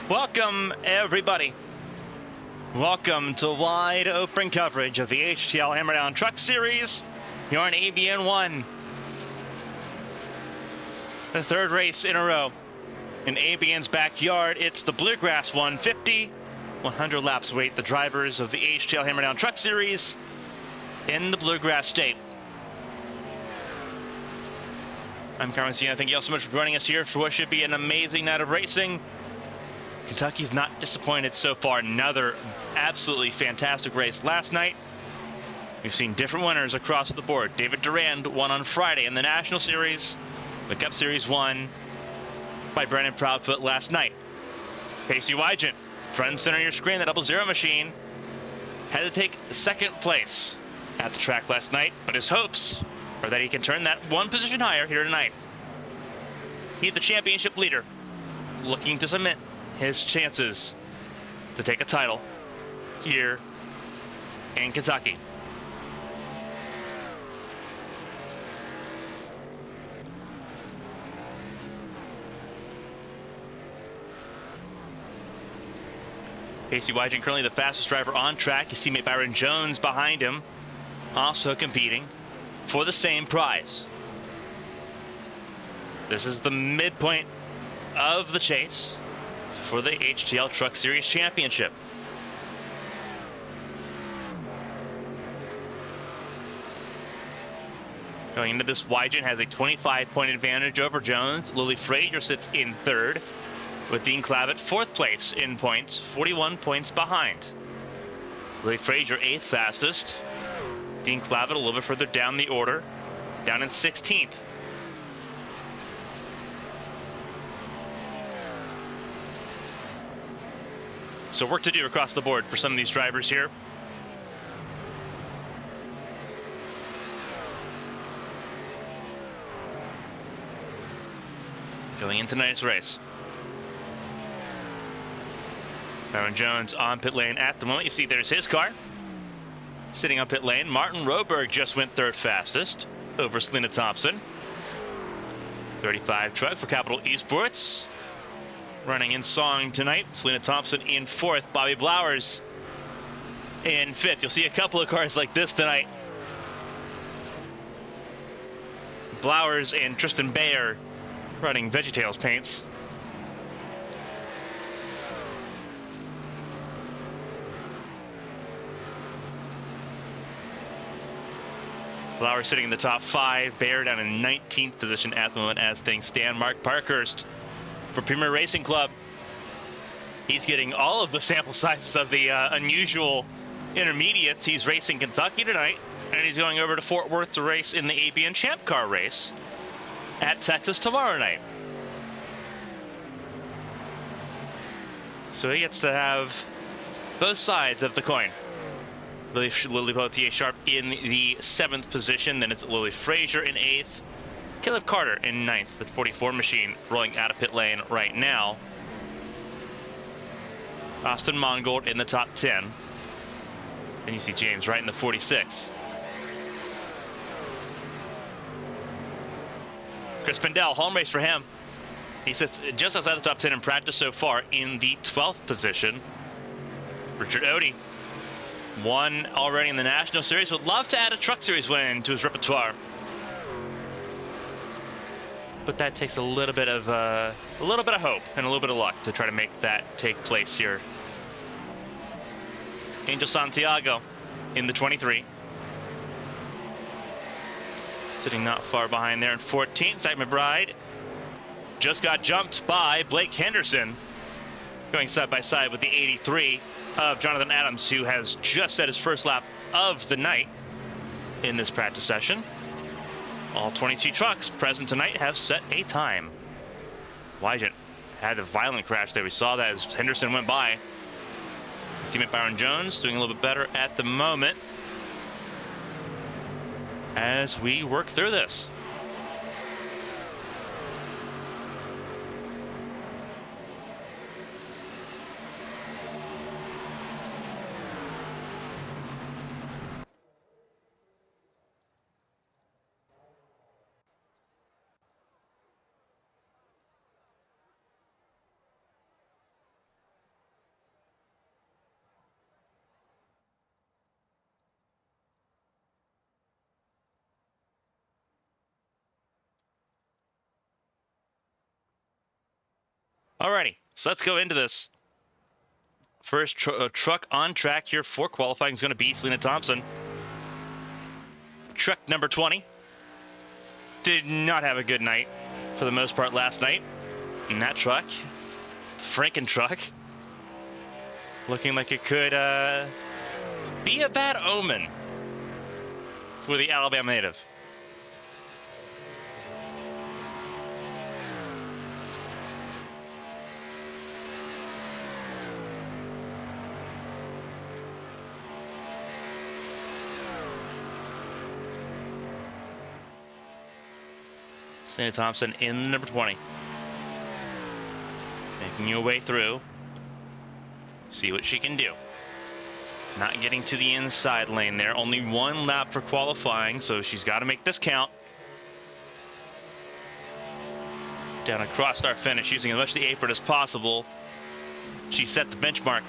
Welcome, everybody. Welcome to wide open coverage of the HTL Hammerdown Truck Series. You're on ABN 1. The third race in a row. In ABN's backyard, it's the Bluegrass 150. 100 laps await the drivers of the HTL Hammerdown Truck Series in the Bluegrass State. I'm Carmen. Sienna. Thank you all so much for joining us here for what should be an amazing night of racing. Kentucky's not disappointed so far. Another absolutely fantastic race last night. We've seen different winners across the board. David Durand won on Friday in the National Series. The Cup Series won by Brandon Proudfoot last night. Casey Wygant, front and center of your screen, the 00 machine, had to take second place at the track last night, but his hopes are that he can turn that one position higher here tonight. He's the championship leader, looking to cement his chances to take a title here in Kentucky. Casey Wygant currently the fastest driver on track. His teammate Byron Jones behind him, also competing for the same prize. This is the midpoint of the chase for the HTL Truck Series Championship. Going into this, Wygant has a 25-point advantage over Jones. Lily Frazier sits in third, with Dean Clavitt fourth place in points, 41 points behind. Lily Frazier eighth fastest. Dean Clavitt a little bit further down the order, down in 16th. So work to do across the board for some of these drivers here. Going into tonight's race. Byron Jones on pit lane at the moment. You see there's his car sitting on pit lane. Martin Roberg just went third fastest over Selena Thompson. 35 truck for Capital Esports. Running in song tonight. Selena Thompson in fourth. Bobby Blowers in fifth. You'll see a couple of cars like this tonight. Blowers and Tristan Bayer running VeggieTales paints. Blowers sitting in the top 5. Bayer down in 19th position at the moment as things stand. Mark Parkhurst for Premier Racing Club. He's getting all of the sample sizes of the unusual intermediates. He's racing Kentucky tonight, and he's going over to Fort Worth to race in the ABN Champ Car race at Texas tomorrow night. So he gets to have both sides of the coin. Lily Potier Sharp in the 7th position. Then it's Lily Frazier in 8th. Caleb Carter in 9th. The 44 machine rolling out of pit lane right now. Austin Mongold in the top 10. And you see James Wright in the 46. Chris Pendell, home race for him. He sits just outside the top 10 in practice so far in the 12th position. Richard Odie won already in the National Series. Would love to add a Truck Series win to his repertoire. But that takes a little bit of hope and a little bit of luck to try to make that take place here. Angel Santiago in the 23. Sitting not far behind there in 14th. Zach McBride just got jumped by Blake Henderson, going side by side with the 83 of Jonathan Adams, who has just set his first lap of the night in this practice session. All 22 trucks present tonight have set a time. Wygant had a violent crash there. We saw that as Henderson went by. His teammate Byron Jones doing a little bit better at the moment as we work through this. Alrighty, so let's go into this. First truck on track here for qualifying is going to be Sienna Thompson. Truck number 20 did not have a good night for the most part last night. And that truck, Franken truck, looking like it could be a bad omen for the Alabama native. Sienna Thompson in number 20. Making your way through. See what she can do. Not getting to the inside lane there. Only one lap for qualifying, so she's got to make this count. Down across our finish, using as much of the apron as possible. She set the benchmark.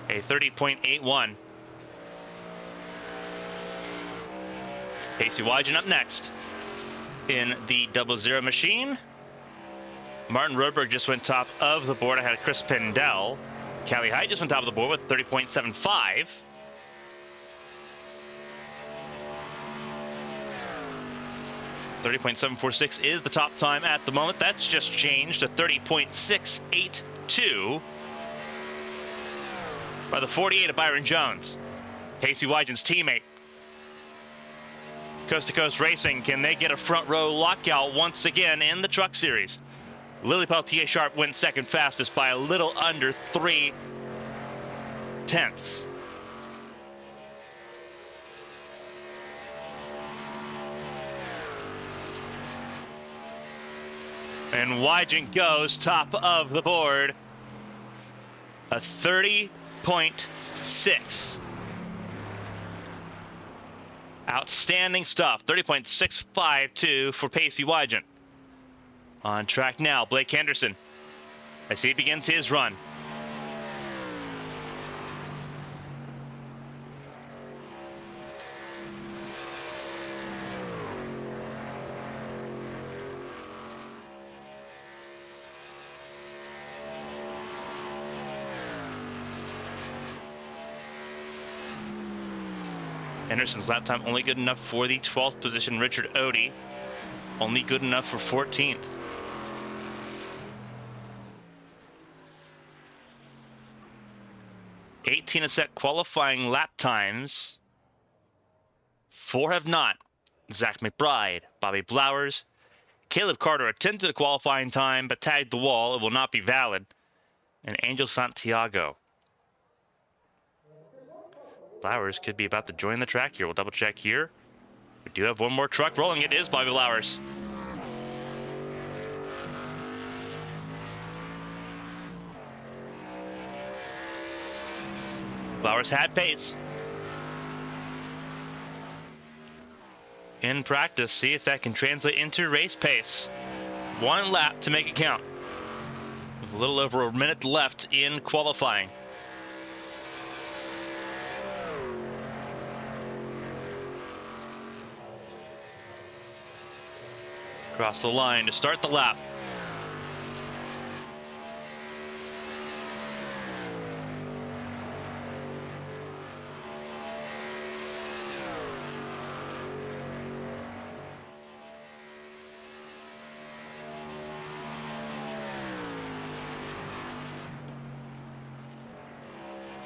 A 30.81. Casey Wygen up next in the 00 machine. Martin Roedberg just went top of the board. I had Chris Pendell. Callie Height just went top of the board with 30.75. .746 is the top time at the moment. That's just changed to 30.682 by the 48 of Byron Jones, Casey Wygen's teammate. Coast to Coast Racing, can they get a front row lockout once again in the Truck Series? Lily Peltier Sharp went second fastest by a little under 3 tenths. And Wygen goes top of the board. A 30.6. Outstanding stuff. 30.652 for Casey Wygen. On track now, Blake Henderson, as he begins his run. Henderson's lap time only good enough for the 12th position, Richard Odie. Only good enough for 14th. Eighteen have set qualifying lap times. 4 have not. Zach McBride, Bobby Blowers, Caleb Carter attempted a qualifying time but tagged the wall. It will not be valid. And Angel Santiago. Blowers could be about to join the track here. We'll double check here. We do have one more truck rolling. It is Bobby Blowers. Blowers had pace. In practice, see if that can translate into race pace. 1 lap to make it count. With a little over a minute left in qualifying. Across the line to start the lap.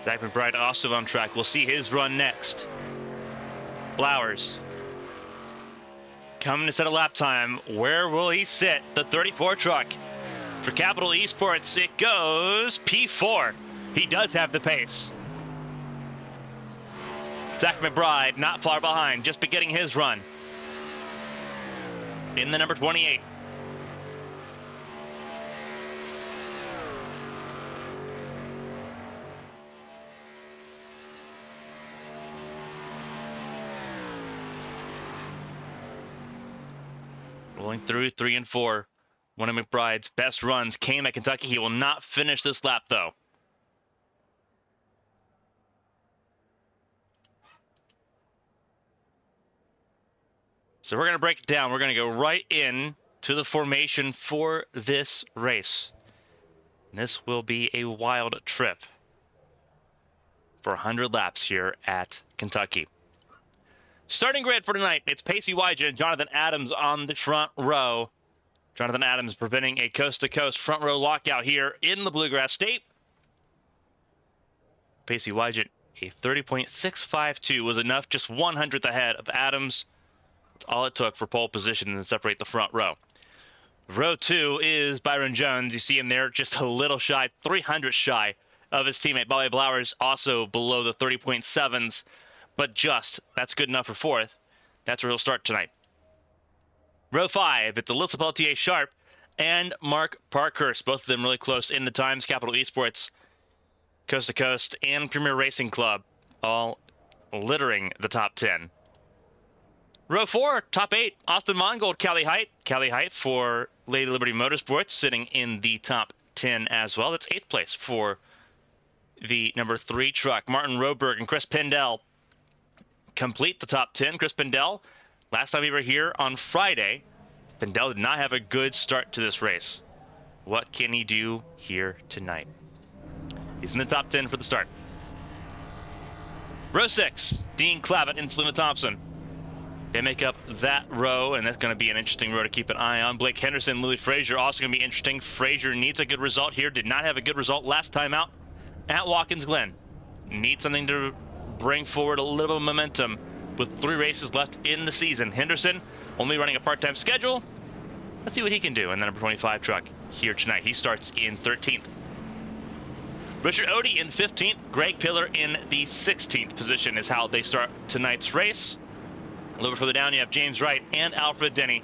Zach McBride also on track. We'll see his run next. Flowers coming to set a lap time. Where will he sit? The 34 truck. For Capital Esports, it goes P4. He does have the pace. Zach McBride not far behind, just beginning his run. In the number 28. Rolling through 3 and 4. One of McBride's best runs came at Kentucky. He will not finish this lap, though. So we're going to break it down. We're going to go right in to to the formation for this race. This will be a wild trip for 100 laps here at Kentucky. Starting grid for tonight, it's Pacey Wygent and Jonathan Adams on the front row. Jonathan Adams preventing a coast-to-coast front row lockout here in the Bluegrass State. Pacey Wygent, a 30.652 was enough, just 100th ahead of Adams. That's all it took for pole position and separate the front row. Row 2 is Byron Jones. You see him there just a little shy, 300 shy of his teammate Bobby Blowers, also below the 30.7s, but that's good enough for 4th. That's where he'll start tonight. Row 5, it's Alyssa Pelletier Sharp and Mark Parkhurst, both of them really close in the times. Capital Esports, Coast to Coast, and Premier Racing Club, all littering the top 10. Row 4, top 8, Austin Mongold, Callie Height. Callie Height for Lady Liberty Motorsports, sitting in the top 10 as well. That's 8th place for the number 3 truck. Martin Roberg and Chris Pendell complete the top 10. Chris Pendell, last time we were here on Friday, Pendell did not have a good start to this race. What can he do here tonight? He's in the top 10 for the start. Row 6, Dean Clavitt and Selena Thompson. They make up that row, and that's going to be an interesting row to keep an eye on. Blake Henderson, Louis Frazier, also going to be interesting. Frazier needs a good result here. Did not have a good result last time out at Watkins Glen. Needs something to bring forward a little momentum with 3 races left in the season. Henderson only running a part-time schedule. Let's see what he can do in the number 25 truck here tonight. He starts in 13th. Richard Odie in 15th. Greg Pillar in the 16th position is how they start tonight's race. A little bit further down, you have James Wright and Alfred Denny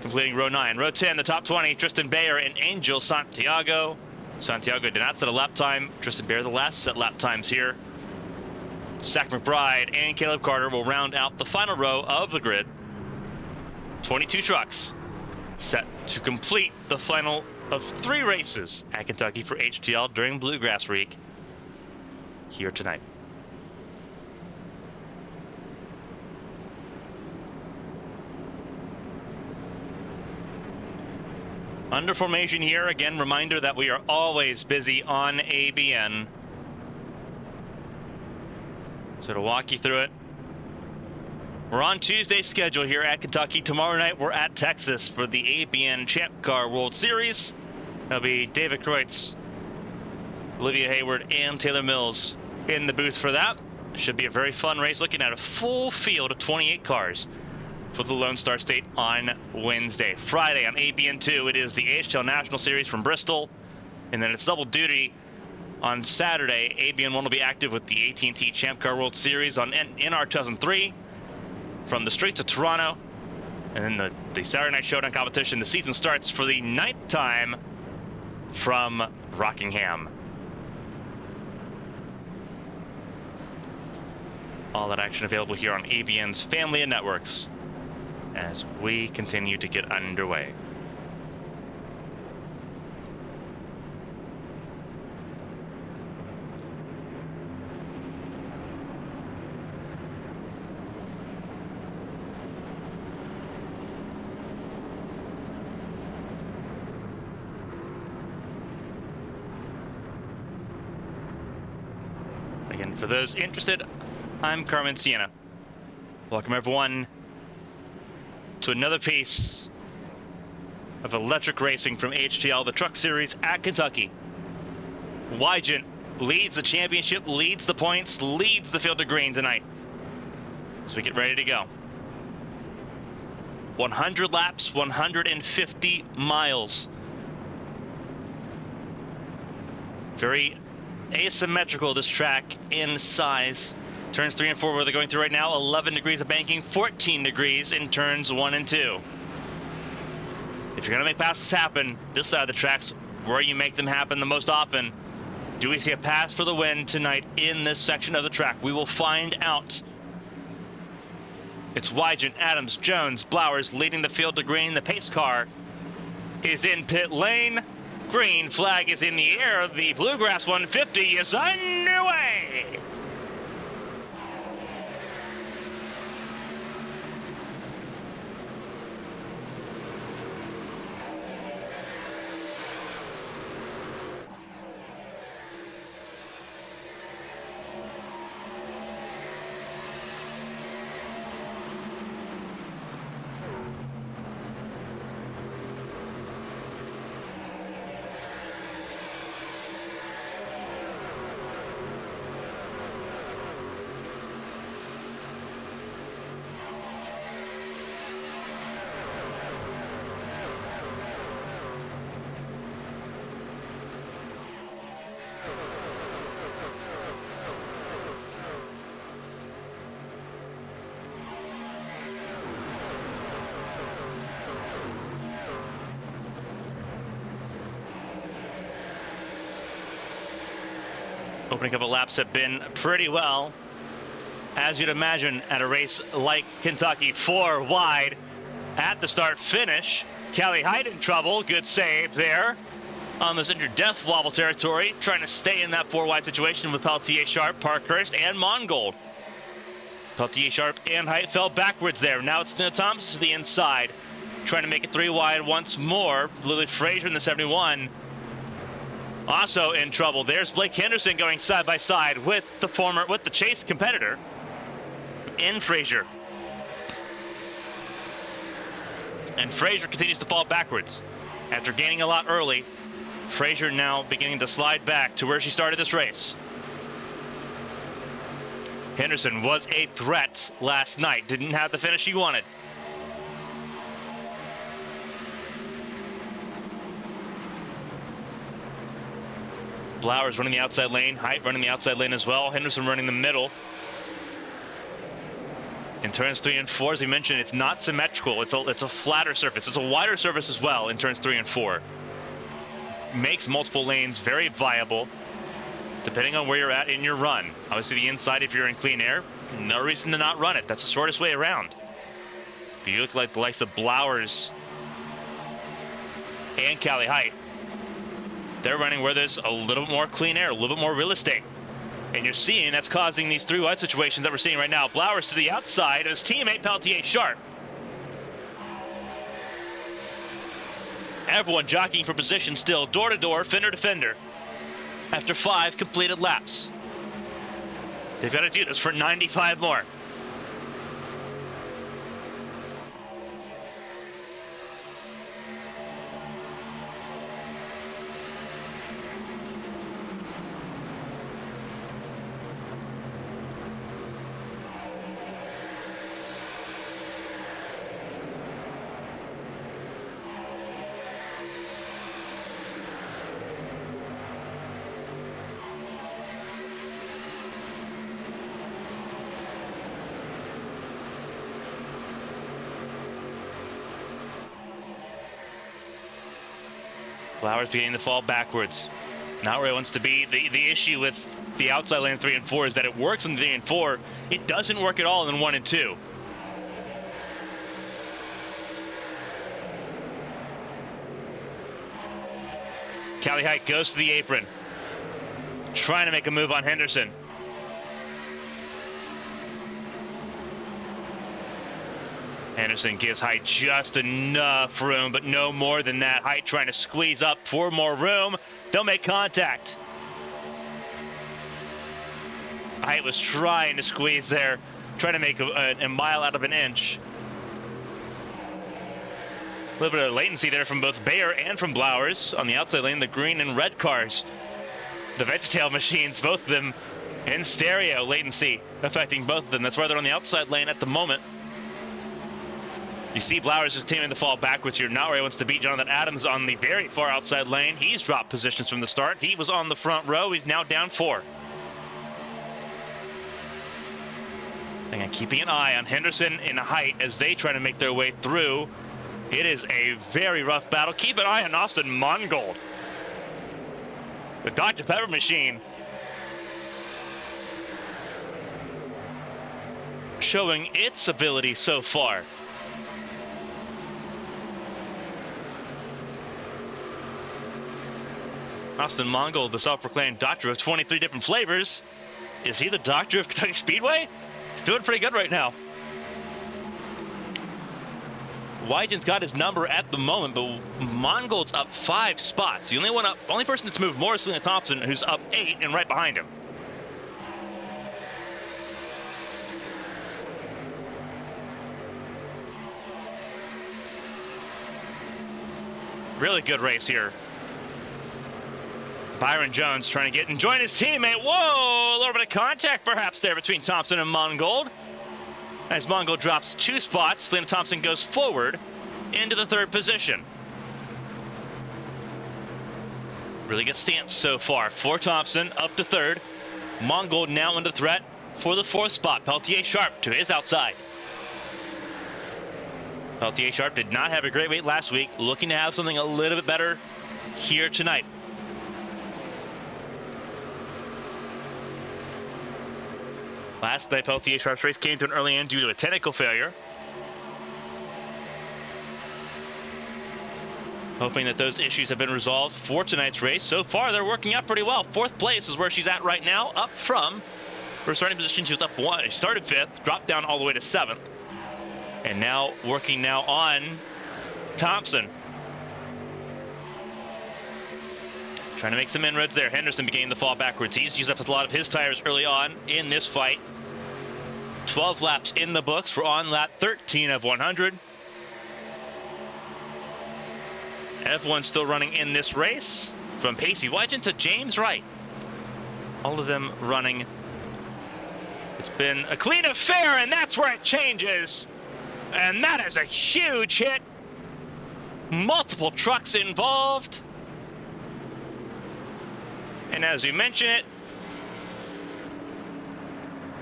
completing row 9. Row 10, the top 20, Tristan Bayer and Angel Santiago. Santiago did not set a lap time. Tristan Bayer, the last set lap times here. Zach McBride and Caleb Carter will round out the final row of the grid. 22 trucks set to complete the final of 3 races at Kentucky for HTL during Bluegrass Week here tonight. Under formation here, again, reminder that we are always busy on ABN. So to walk you through it, we're on Tuesday's schedule here at Kentucky. Tomorrow night, we're at Texas for the ABN Champ Car World Series. That'll be David Kreutz, Olivia Hayward, and Taylor Mills in the booth for that. Should be a very fun race, looking at a full field of 28 cars for the Lone Star State on Wednesday. Friday on ABN2, it is the HTL National Series from Bristol, and then it's double duty on Saturday. ABN1 will be active with the AT&T Champ Car World Series on NR 2003 from the streets of Toronto, and then the Saturday Night Showdown competition. The season starts for the 9th time from Rockingham. All that action available here on ABN's family of networks as we continue to get underway. Again, for those interested, I'm Carmen Sienna. Welcome everyone to another piece of electric racing from HTL, the Truck Series at Kentucky. Wygent leads the championship, leads the points, leads the field of green tonight. So we get ready to go. 100 laps, 150 miles. Very asymmetrical, this track in size. Turns 3 and 4 where they're going through right now, 11 degrees of banking, 14 degrees in turns 1 and 2. If you're going to make passes happen, this side of the track's where you make them happen the most often. Do we see a pass for the win tonight in this section of the track? We will find out. It's Wygent, Adams, Jones, Blowers leading the field to green. The pace car is in pit lane. Green flag is in the air. The Bluegrass 150 is underway. Opening couple laps have been pretty well, as you'd imagine at a race like Kentucky. 4 wide at the start finish. Callie Hyde in trouble. Good save there on this injured death wobble territory, trying to stay in that 4 wide situation with Peltier, Sharp, Parkhurst, and Mongold. Peltier, Sharp, and Height fell backwards there. Now it's Sienna Thompson to the inside, trying to make it 3 wide once more. Lily Frazier in the 71. Also in trouble. There's Blake Henderson going side by side with the chase competitor in Frazier. And Frazier continues to fall backwards. After gaining a lot early, Frazier now beginning to slide back to where she started this race. Henderson was a threat last night. Didn't have the finish she wanted. Blowers running the outside lane. Height running the outside lane as well. Henderson running the middle. In turns 3 and 4, as we mentioned, it's not symmetrical. It's a flatter surface. It's a wider surface as well in turns 3 and 4. Makes multiple lanes very viable, depending on where you're at in your run. Obviously, the inside, if you're in clean air, no reason to not run it. That's the shortest way around. But you look like the likes of Blowers and Callie Height. They're running where there's a little bit more clean air, a little bit more real estate. And you're seeing that's causing these 3 wide situations that we're seeing right now. Blowers to the outside, and his teammate Peltier Sharp. Everyone jockeying for position still, door to door, fender to fender. After 5 completed laps. They've got to do this for 95 more. Flowers beginning to fall backwards. Not where it wants to be. The issue with the outside lane 3 and 4 is that it works in 3 and 4. It doesn't work at all in 1 and 2. Callie Height goes to the apron, trying to make a move on Henderson. Henderson gives Height just enough room, but no more than that. Height trying to squeeze up for more room. They'll make contact. Height was trying to squeeze there, trying to make a mile out of an inch. A little bit of latency there from both Bayer and from Blowers on the outside lane, the green and red cars. The VeggieTale machines, both of them in stereo latency affecting both of them. That's why they're on the outside lane at the moment. You see Blowers is continuing to fall backwards here. Not where he wants to beat Jonathan Adams on the very far outside lane. He's dropped positions from the start. He was on the front row. He's now down 4. And keeping an eye on Henderson and Height as they try to make their way through. It is a very rough battle. Keep an eye on Austin Mongold. The Dr. Pepper machine showing its ability so far. Austin Mongold, the self-proclaimed doctor of 23 different flavors. Is he the doctor of Kentucky Speedway? He's doing pretty good right now. Wygen's got his number at the moment, but Mongold's up 5 spots. The only person that's moved more is Sienna Thompson, who's up 8 and right behind him. Really good race here. Byron Jones trying to get and join his teammate. Whoa, a little bit of contact perhaps there between Thompson and Mongold. As Mongold drops 2 spots, Sienna Thompson goes forward into the 3rd position. Really good stance so far for Thompson, up to 3rd. Mongold now under threat for the 4th spot. Peltier Sharp to his outside. Peltier Sharp did not have a great weight last week, looking to have something a little bit better here tonight. Last night, Peltier Sharp's race came to an early end due to a technical failure. Hoping that those issues have been resolved for tonight's race. So far, they're working out pretty well. 4th place is where she's at right now, up from her starting position. She was up 1. She started 5th, dropped down all the way to 7th. And now working now on Thompson. Trying to make some inroads there. Henderson beginning to fall backwards. He's used up a lot of his tires early on in this fight. 12 laps in the books. We're on lap 13 of 100. Everyone's still running in this race, from Pacey Wygant to James Wright. All of them running. It's been a clean affair, and that's where it changes. And that is a huge hit. Multiple trucks involved. And as we mention it,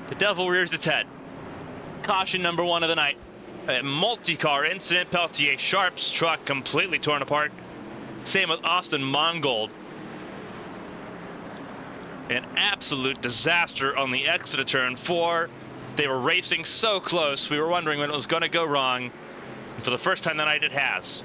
the devil rears its head. Caution number 1 of the night. A multi-car incident. Peltier Sharp's truck completely torn apart. Same with Austin Mongold. An absolute disaster on the exit of turn 4. They were racing so close. We were wondering when it was going to go wrong. And for the first time that night, it has.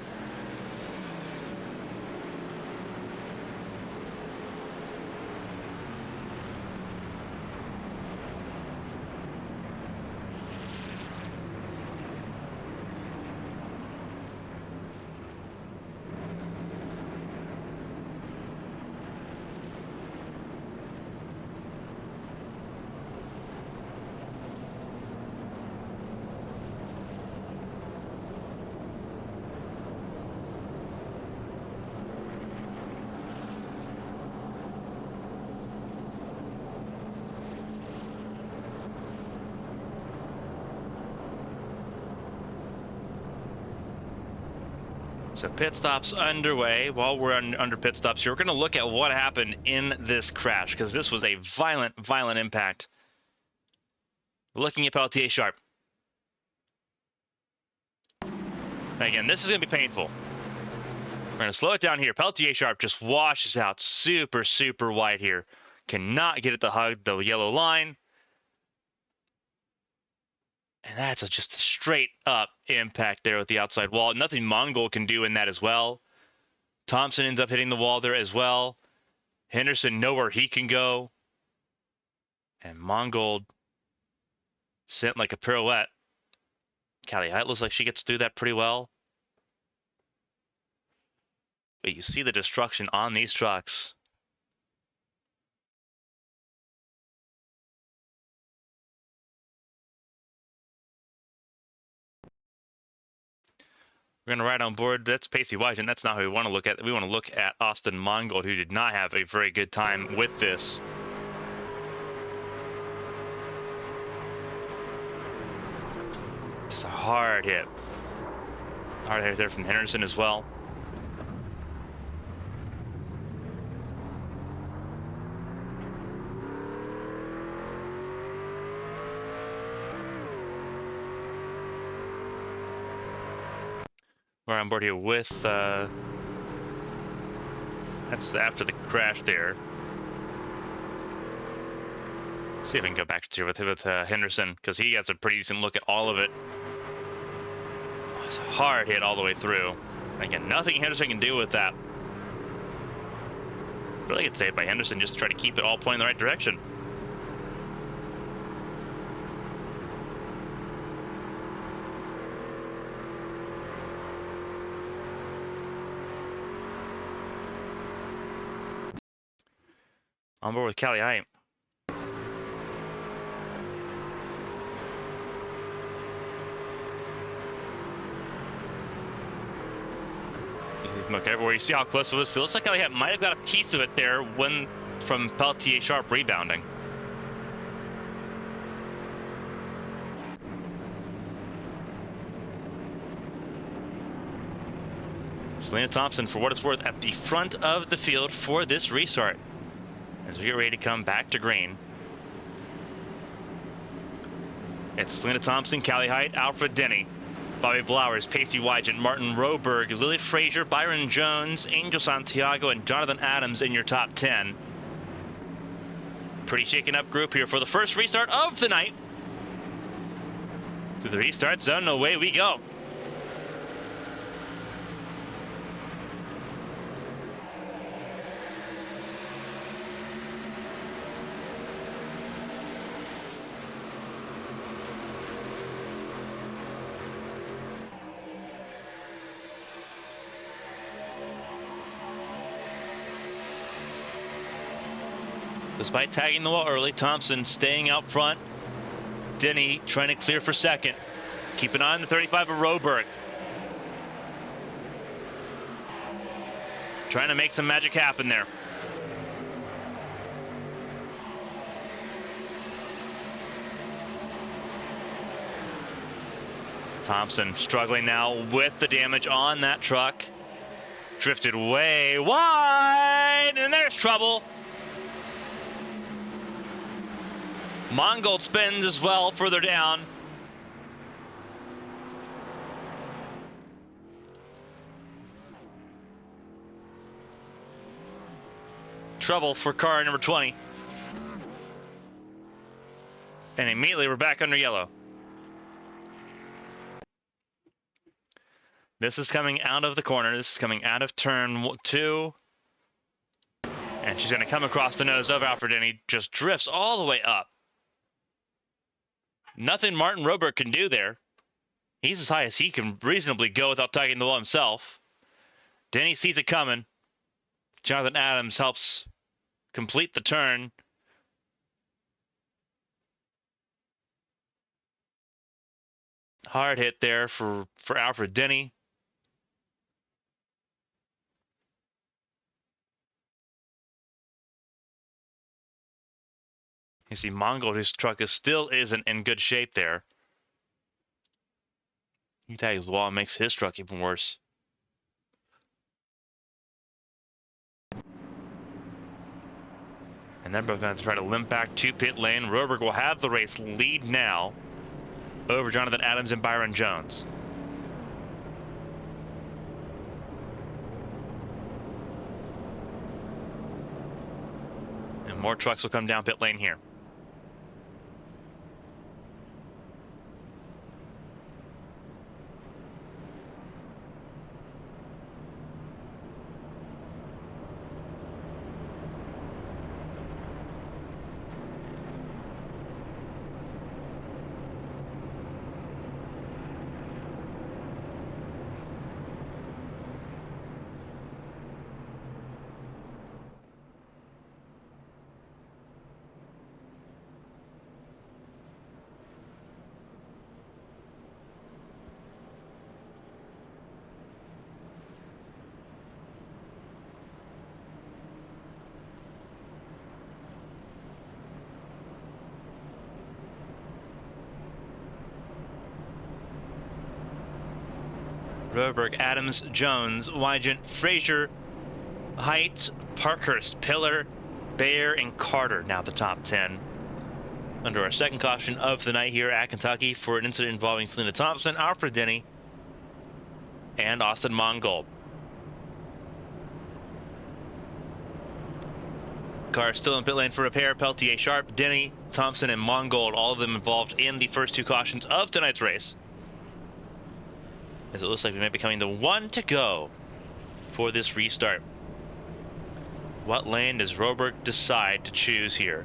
So pit stops underway. While we're under pit stops here, we're going to look at what happened in this crash, because this was a violent impact. Looking at Peltier Sharp. Again, this is going to be painful. We're going to slow it down here. Peltier Sharp just washes out super wide here. Cannot get it to hug the yellow line. And that's just a straight up impact there with the outside wall. Nothing Mongold can do in that as well. Thompson ends up hitting the wall there as well. Henderson nowhere he can go. And Mongold sent like a pirouette. Callie Height looks like she gets through that pretty well. But you see the destruction on these trucks. We're going to ride on board. That's Pacey Wygant. That's not who we want to look at. We want to look at Austin Mongold, who did not have a very good time with this. Just a hard hit. Hard hit there from Henderson as well. We're on board here with, that's after the crash there. See if we can go back to with Henderson, because he has a pretty decent look at all of it. Oh, it's a hard hit all the way through. Again, nothing Henderson can do with that. Really good save by Henderson, just to try to keep it all pointing in the right direction. On board with Callie Height. Look everywhere. You see how close it was. It looks like Callie Height might have got a piece of it there when from Peltier Sharp rebounding. Sienna Thompson, for what it's worth, at the front of the field for this restart, as we get ready to come back to green. It's Sienna Thompson, Callie Height, Alfred Denny, Bobby Blowers, Pacey Wygant, Martin Roberg, Lily Frazier, Byron Jones, Angel Santiago, and Jonathan Adams in your top 10. Pretty shaken up group here for the first restart of the night. Through the restart zone, away we go. Despite tagging the wall early, Thompson staying out front. Denny trying to clear for second. Keep an eye on the 35 of Roberg. Trying to make some magic happen there. Thompson struggling now with the damage on that truck. Drifted way wide, and there's trouble. Mongold spins as well further down. Trouble for car number 20. And immediately we're back under yellow. This is coming out of the corner. This is coming out of turn 2. And she's going to come across the nose of Alfred Denny. Just drifts all the way up. Nothing Martin Roberg can do there. He's as high as he can reasonably go without tagging the wall himself. Denny sees it coming. Jonathan Adams helps complete the turn. Hard hit there for Alfred Denny. You see Mongold, whose truck still isn't in good shape there. He tags the wall and makes his truck even worse. And they're both going to try to limp back to pit lane. Roberg will have the race lead now over Jonathan Adams and Byron Jones. And more trucks will come down pit lane here. Roberg, Adams, Jones, Wygant, Frazier, Height, Parkhurst, Pillar, Bayer, and Carter now the top 10. Under our second caution of the night here at Kentucky for an incident involving Selena Thompson, Alfred Denny, and Austin Mongold. Car still in pit lane for repair. Peltier, Sharp, Denny, Thompson, and Mongold, all of them involved in the first two cautions of tonight's race. As it looks like we might be coming to one to go for this restart. What lane does Roberg decide to choose here?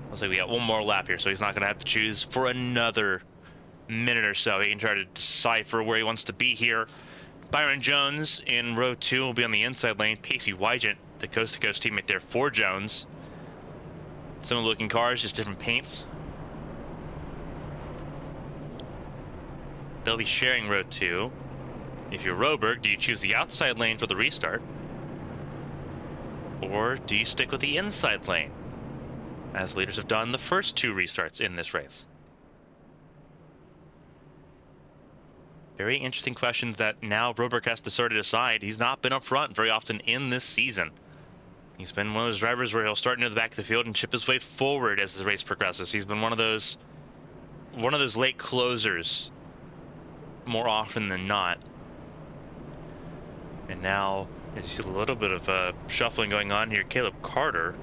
Looks like we got one more lap here, so he's not going to have to choose for another minute or so. He can try to decipher where he wants to be here. Byron Jones in row 2 will be on the inside lane. Pacey Wygant, the coast-to-coast teammate there for Jones. Similar looking cars, just different paints. They'll be sharing row 2. If you're Roberg, do you choose the outside lane for the restart? Or do you stick with the inside lane, as leaders have done the first two restarts in this race? Very interesting questions that now Roberg has to sort of decide. He's not been up front very often in this season. He's been one of those drivers where he'll start near the back of the field and chip his way forward as the race progresses. He's been one of those late closers more often than not. And now You see a little bit of shuffling going on here. Caleb Carter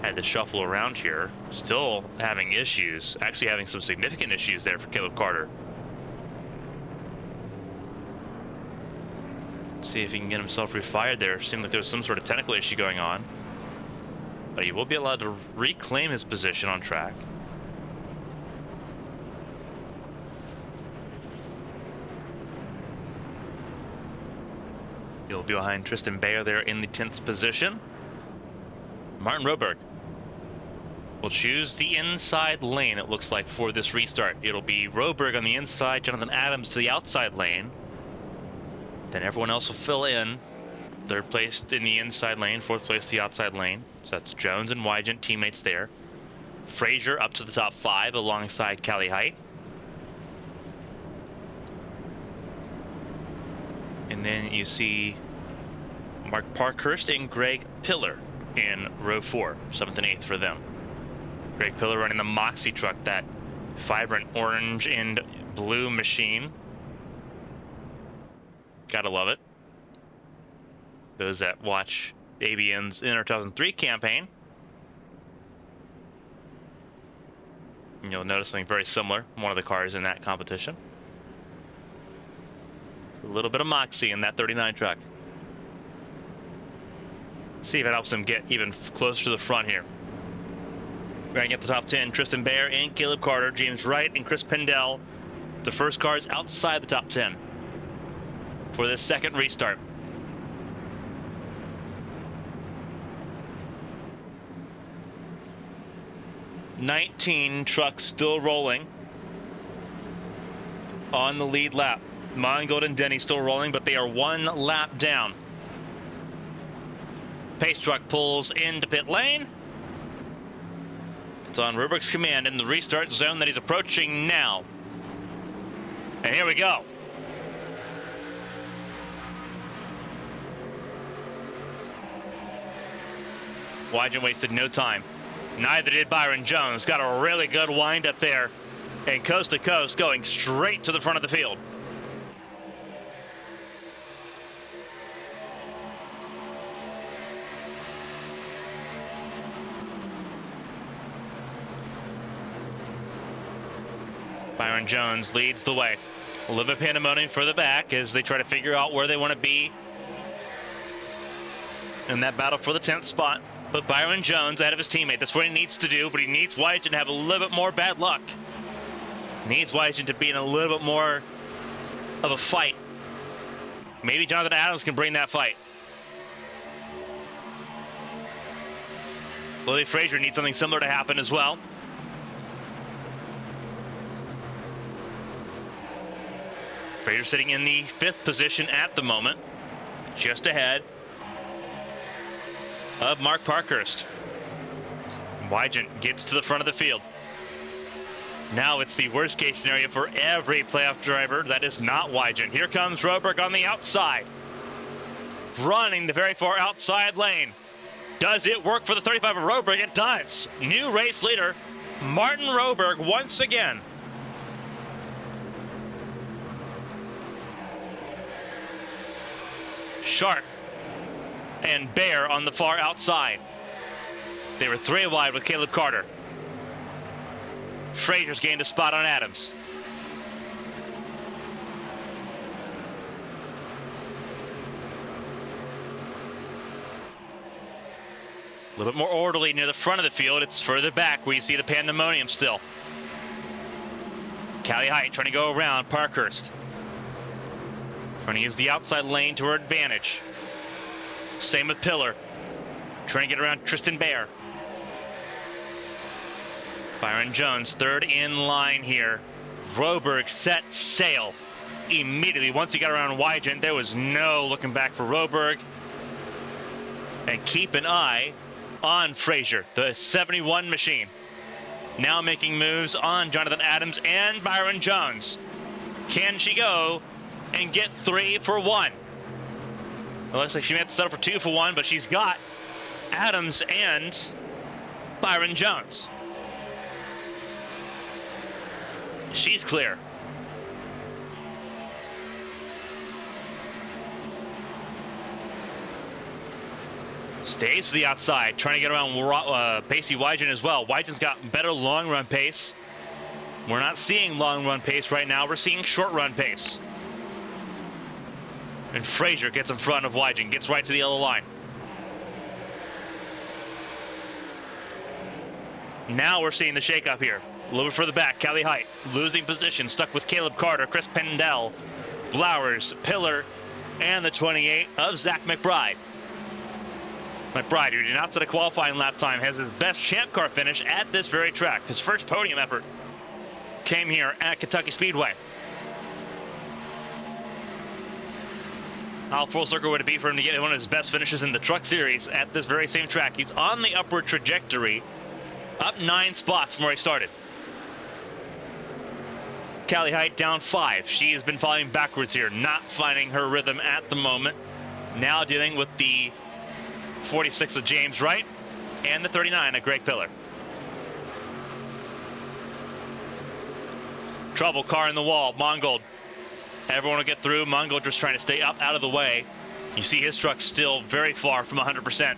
had to shuffle around here. Still having issues. Actually having some significant issues there for Caleb Carter. See if he can get himself refired there. Seemed like there was some sort of technical issue going on. But he will be allowed to reclaim his position on track. He'll be behind Tristan Bayer there in the 10th position. Martin Roberg will choose the inside lane, it looks like, for this restart. It'll be Roberg on the inside, Jonathan Adams to the outside lane. Then everyone else will fill in. Third place in the inside lane, fourth place the outside lane. So that's Jones and Wygent, teammates there. Frazier up to the top 5 alongside Callie Height. And then you see Mark Parkhurst and Greg Pillar in row 4, 7th and 8th for them. Greg Pillar running the Moxie truck, that vibrant orange and blue machine. Gotta love it. Those that watch ABN's Inter 2003 campaign, you'll notice something very similar, one of the cars in that competition. A little bit of moxie in that 39 truck. See if it helps him get even closer to the front here. Ranking at the top 10, Tristan Bayer and Caleb Carter, James Wright and Chris Pendell. The first cars outside the top 10 for this second restart. "19 trucks still rolling on the lead lap. Mongold and Denny still rolling, but they are 1 lap down. Pace truck pulls into pit lane. It's on Roberg's command in the restart zone that he's approaching now. And here we go. Wygent wasted no time. Neither did Byron Jones. Got a really good wind up there. And coast to coast, going straight to the front of the field. Byron Jones leads the way. A little bit of pandemonium for the back as they try to figure out where they want to be in that battle for the 10th spot. But Byron Jones ahead of his teammate. That's what he needs to do, but he needs Wygent to have a little bit more bad luck. Needs Wygent to be in a little bit more of a fight. Maybe Jonathan Adams can bring that fight. Lily Frazier needs something similar to happen as well. Frazier sitting in the 5th position at the moment, just ahead of Mark Parkhurst. Wygent gets to the front of the field. Now it's the worst case scenario for every playoff driver that is not Wygent. Here comes Roberg on the outside, running the very far outside lane. Does it work for the 35 of Roberg? It does. New race leader, Martin Roberg, once again. Sharp and Bayer on the far outside. They were 3 wide with Caleb Carter. Frazier's gained a spot on Adams. A little bit more orderly near the front of the field. It's further back where you see the pandemonium still. Callie Height trying to go around Parkhurst. Trying to use the outside lane to her advantage. Same with Pillar. Trying to get around Tristan Bayer. Byron Jones, 3rd in line here. Roberg set sail immediately. Once he got around Wygent, there was no looking back for Roberg. And keep an eye on Frazier, the 71 machine. Now making moves on Jonathan Adams and Byron Jones. Can she go and get 3 for 1? It looks like she may have to settle for 2 for 1, but she's got Adams and Byron Jones. She's clear. Stays to the outside, trying to get around Pacey Wygen as well. Wygen's got better long run pace. We're not seeing long run pace right now. We're seeing short run pace. And Frazier gets in front of Wygen, gets right to the yellow line. Now we're seeing the shakeup here. A little bit further back, Callie Height losing position, stuck with Caleb Carter, Chris Pendel, Blowers, Pillar, and the 28 of Zach McBride. McBride, who did not set a qualifying lap time, has his best champ car finish at this very track. His first podium effort came here at Kentucky Speedway. How full circle would it be for him to get one of his best finishes in the Truck Series at this very same track? He's on the upward trajectory, up 9 spots from where he started. Callie Height down 5. She has been falling backwards here, not finding her rhythm at the moment. Now dealing with the 46 of James Wright and the 39 of Greg Pillar. Trouble, car in the wall. Mongold. Everyone will get through. Mongold just trying to stay up out of the way. You see his truck still very far from 100%.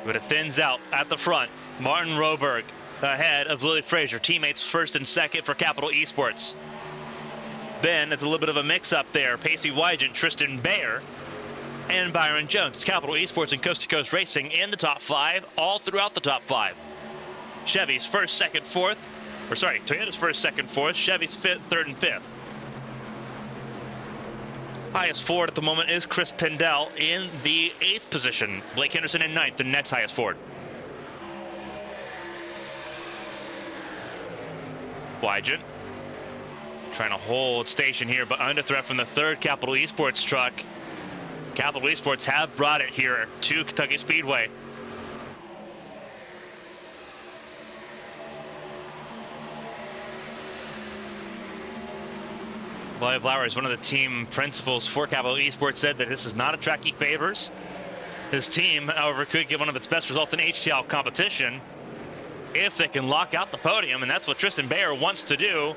But it thins out at the front. Martin Roberg ahead of Lily Frazier. Teammates first and second for Capital Esports. Then it's a little bit of a mix-up there. Pacey Wygen, Tristan Bayer, and Byron Jones. It's Capital Esports and Coast to Coast Racing in the top 5, all throughout the top 5. Chevy's first, second, fourth. Or sorry, Toyota's first, second, fourth. Chevy's fifth, third, and fifth. Highest Ford at the moment is Chris Pendel in the 8th position. Blake Henderson in 9th, the next highest Ford. Wygen trying to hold station here, but under threat from the 3rd Capital Esports truck. Capital Esports have brought it here to Kentucky Speedway. William Blowers, one of the team principals for Capital Esports, said that this is not a track he favors. His team, however, could get one of its best results in HTL competition if they can lock out the podium, and that's what Tristan Bayer wants to do.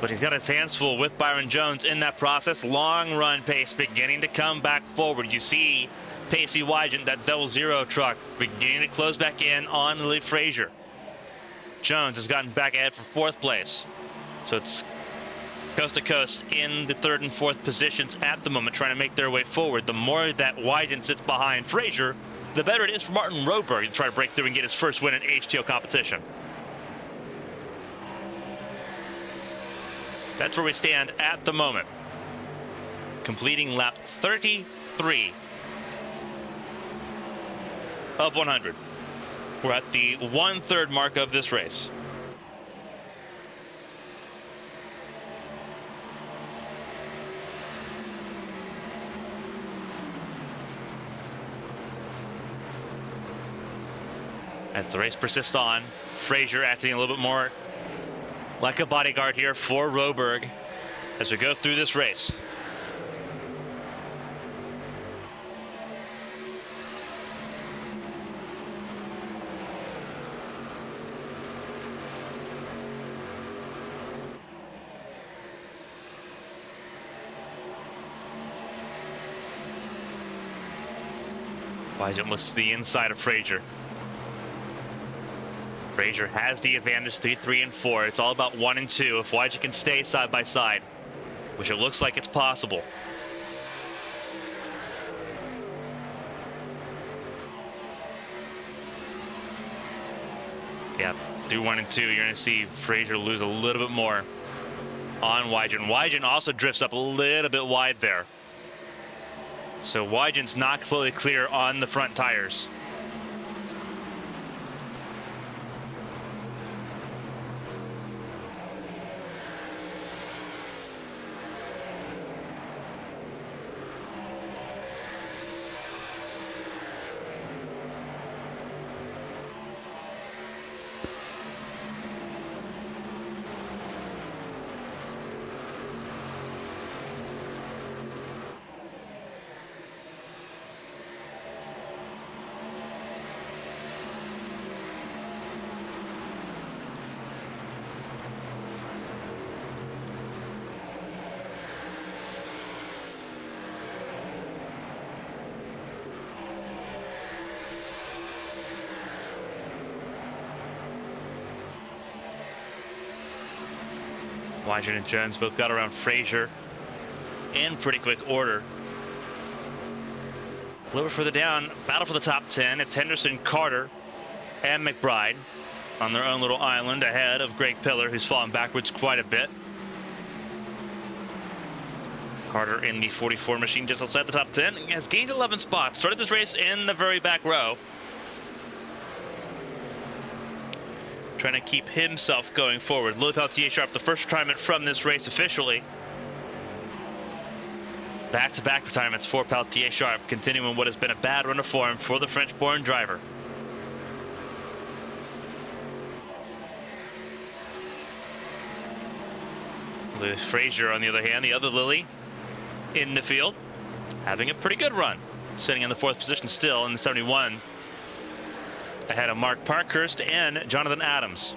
But he's got his hands full with Byron Jones in that process. Long run pace beginning to come back forward. You see Pacey Wygen, that 00 truck, beginning to close back in on Lily Frazier. Jones has gotten back ahead for 4th place. So it's coast to coast in the 3rd and 4th positions at the moment, trying to make their way forward. The more that Wygen sits behind Frazier, the better it is for Martin Roberg to try to break through and get his first win in HTL competition. That's where we stand at the moment. Completing lap 33 of 100. We're at the 1/3 mark of this race. As the race persists on, Frazier acting a little bit more like a bodyguard here for Roberg as we go through this race. Wygen looks to the inside of Frazier. Frazier has the advantage, 3, 3, and 4. It's all about 1 and 2. If Wygen can stay side by side, which it looks like it's possible. Yeah, through 1 and 2, you're going to see Frazier lose a little bit more on Wygen. Wygen also drifts up a little bit wide there. So Wygen's not completely clear on the front tires. Wygent and Jones both got around Frazier in pretty quick order. A little further down, battle for the top 10. It's Henderson, Carter, and McBride on their own little island ahead of Greg Pillar, who's fallen backwards quite a bit. Carter in the 44 machine just outside the top 10 has gained 11 spots. Started this race in the very back row. Trying to keep himself going forward. Louis Peltier Sharp, the first retirement from this race officially. Back-to-back retirements for Peltier Sharp, continuing what has been a bad run of form for the French-born driver. Louis Frazier, on the other hand, the other Lily in the field, having a pretty good run, sitting in the 4th position still in the 71, ahead of Mark Parkhurst and Jonathan Adams.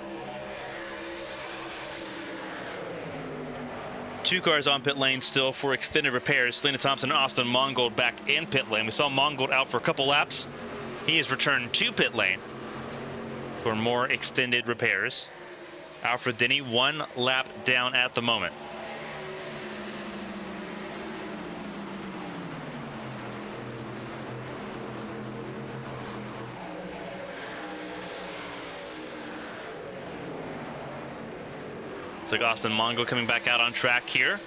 2 cars on pit lane still for extended repairs. Selena Thompson and Austin Mongold back in pit lane. We saw Mongold out for a couple laps. He has returned to pit lane for more extended repairs. Alfred Denny 1 lap down at the moment. Looks like Austin Mongo coming back out on track here.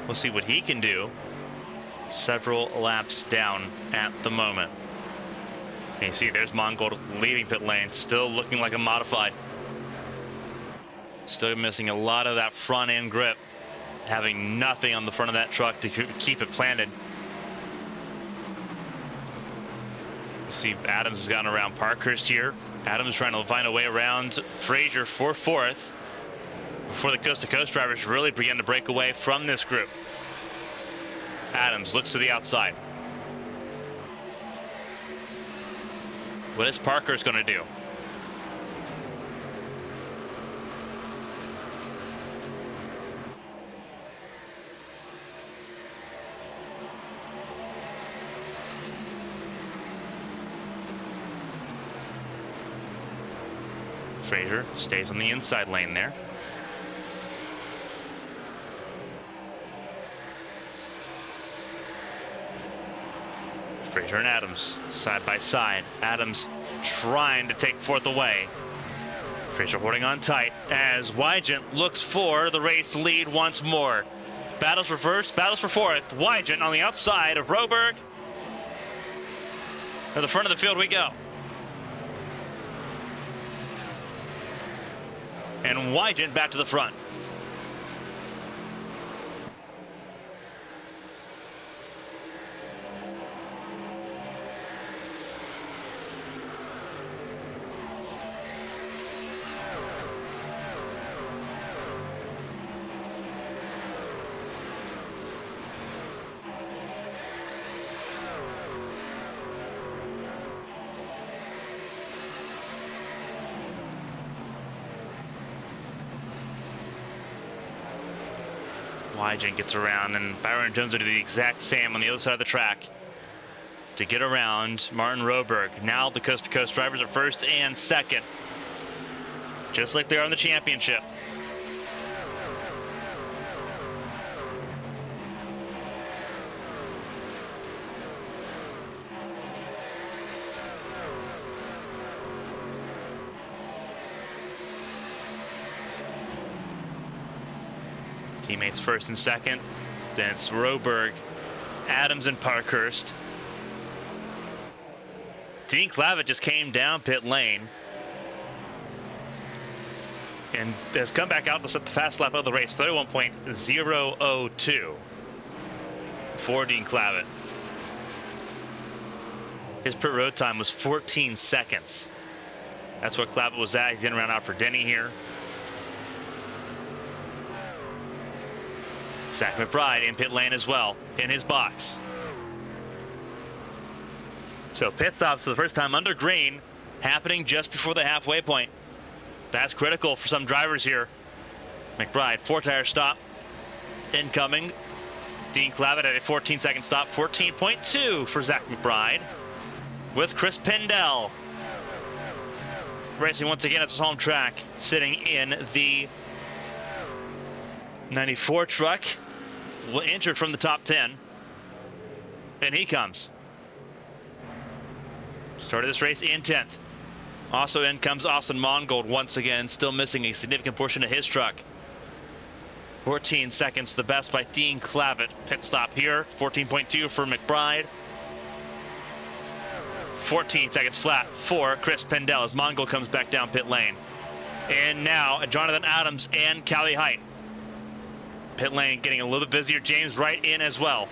We'll see what he can do. Several laps down at the moment. And you see there's Mongo leaving pit lane, still looking like a modified. Still missing a lot of that front end grip. Having nothing on the front of that truck to keep it planted. See, Adams has gotten around Parkhurst here. Adams trying to find a way around Frazier for 4th. Before the coast-to-coast drivers really begin to break away from this group. Adams looks to the outside. What is Parkhurst going to do? Frazier stays on the inside lane there. Frazier and Adams side by side. Adams trying to take 4th away. Frazier holding on tight as Wygent looks for the race lead once more. Battles for 1st, battles for 4th. Wygent on the outside of Roberg. To the front of the field we go. And Wygent back to the front. Wygent gets around, and Byron Jones will do the exact same on the other side of the track to get around Martin Roberg. Now the coast-to-coast drivers are 1st and 2nd, just like they are in the championship. Teammates 1st and 2nd. Then it's Roberg, Adams, and Parkhurst. Dean Clavitt just came down pit lane and has come back out to set the fast lap of the race, 31.002 for Dean Clavitt. His pit road time was 14 seconds. That's what Clavitt was at. He's in around out for Denny here. Zach McBride in pit lane as well, in his box. So pit stops for the first time under green, happening just before the halfway point. That's critical for some drivers here. McBride, 4-tire stop, incoming. Dean Clavitt at a 14-second stop, 14.2 for Zach McBride, with Chris Pendell racing once again at his home track, sitting in the 94 truck entered from the top 10. And he comes. Started this race in 10th. Also in comes Austin Mongold once again, still missing a significant portion of his truck. 14 seconds, the best by Dean Clavitt. Pit stop here, 14.2 for McBride. 14 seconds flat for Chris Pendel as Mongold comes back down pit lane. And now Jonathan Adams and Callie Height. Pit lane getting a little bit busier. James Wright in as well.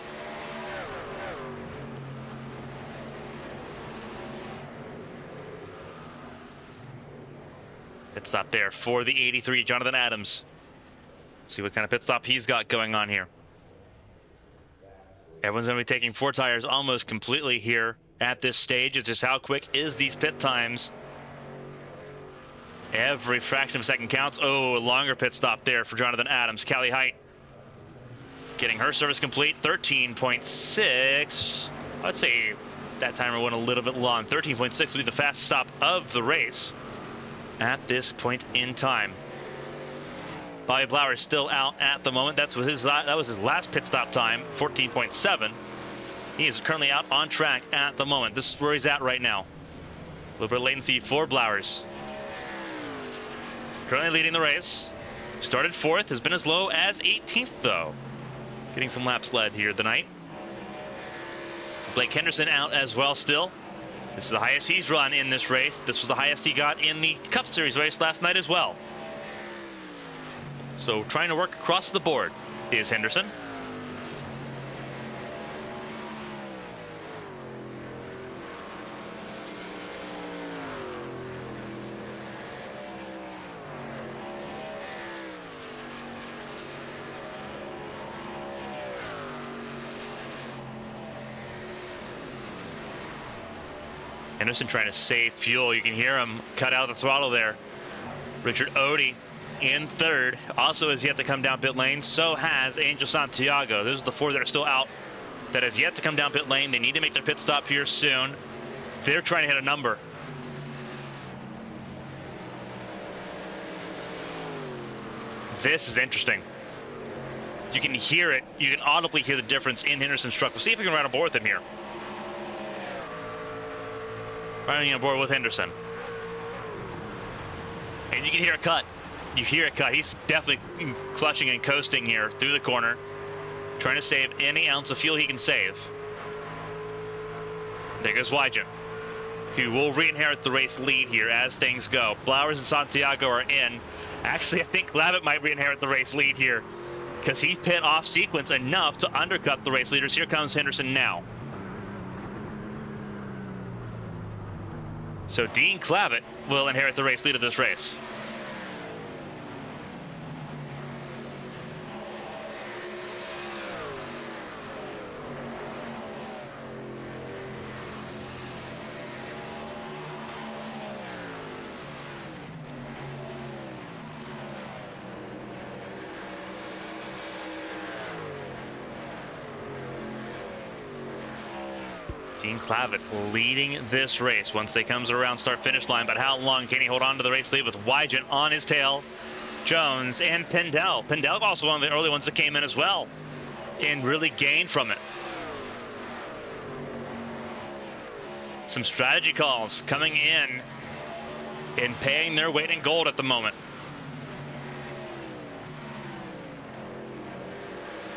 Pit stop there for the 83, Jonathan Adams. See what kind of pit stop he's got going on here. Everyone's going to be taking 4 tires almost completely here at this stage. It's just how quick is these pit times. Every fraction of a second counts. Oh, a longer pit stop there for Jonathan Adams. Callie Height getting her service complete. 13.6. I'd say that timer went a little bit long. 13.6 will be the fastest stop of the race at this point in time. Bobby Blauer is still out at the moment. That was his last pit stop time, 14.7. He is currently out on track at the moment. This is where he's at right now. A little bit of latency for Blowers. Currently leading the race. Started 4th, has been as low as 18th though. Getting some laps led here tonight. Blake Henderson out as well still. This is the highest he's run in this race. This was the highest he got in the Cup Series race last night as well. So trying to work across the board is Henderson. Henderson trying to save fuel. You can hear him cut out of the throttle there. Richard Odie in 3rd. Also has yet to come down pit lane. So has Angel Santiago. Those are the 4 that are still out that have yet to come down pit lane. They need to make their pit stop here soon. They're trying to hit a number. This is interesting. You can hear it. You can audibly hear the difference in Henderson's truck. We'll see if we can ride on board with him here. Riding on board with Henderson. And you can hear a cut. You hear it cut. He's definitely clutching and coasting here through the corner. Trying to save any ounce of fuel he can save. There goes Wygen, who will re-inherit the race lead here as things go. Blowers and Santiago are in. Actually, I think Lavitt might re-inherit the race lead here because he pit off sequence enough to undercut the race leaders. Here comes Henderson now. So Dean Clavitt will inherit the race lead of this race. Dean Clavitt leading this race once they comes around start-finish line, but how long can he hold on to the race lead with Wygen on his tail? Jones and Pendel. Pendel also one of the early ones that came in as well and really gained from it. Some strategy calls coming in and paying their weight in gold at the moment.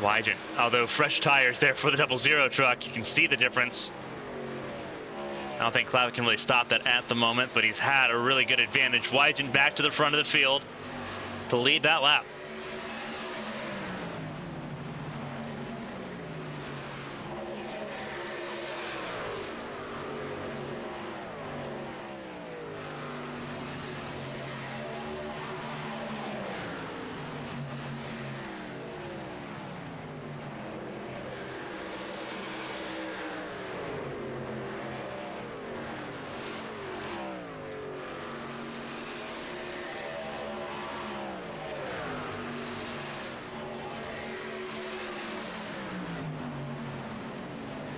Wygen, although fresh tires there for the 00 truck, you can see the difference. I don't think Clavitt can really stop that at the moment, but he's had a really good advantage. Wygen back to the front of the field to lead that lap.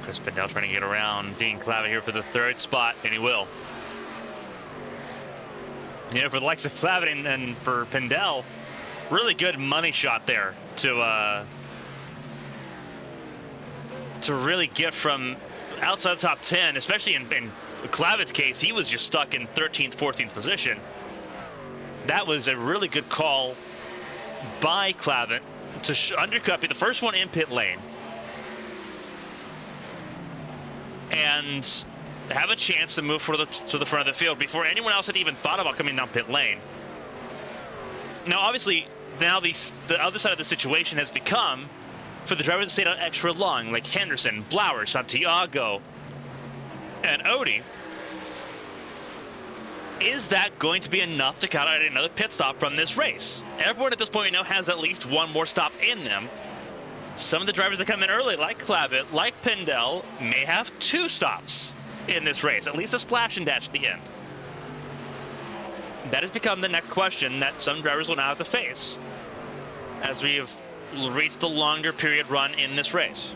Chris Pendel trying to get around Dean Clavitt here for the 3rd spot, and he will. You know, for the likes of Clavitt and for Pendel, really good money shot there to really get from outside the top 10, especially in Clavett's case. He was just stuck in 13th, 14th position. That was a really good call by Clavett to undercut, be the first one in pit lane, and have a chance to move to the front of the field before anyone else had even thought about coming down pit lane. Now, obviously, the other side of the situation has become for the drivers that stayed out extra long, like Henderson, Blauer, Santiago, and Odie. Is that going to be enough to count out another pit stop from this race? Everyone at this point we know has at least one more stop in them. Some of the drivers that come in early, like Clavett, like Pindell, may have 2 stops in this race, at least a splash and dash at the end. That has become the next question that some drivers will now have to face as we have reached the longer period run in this race.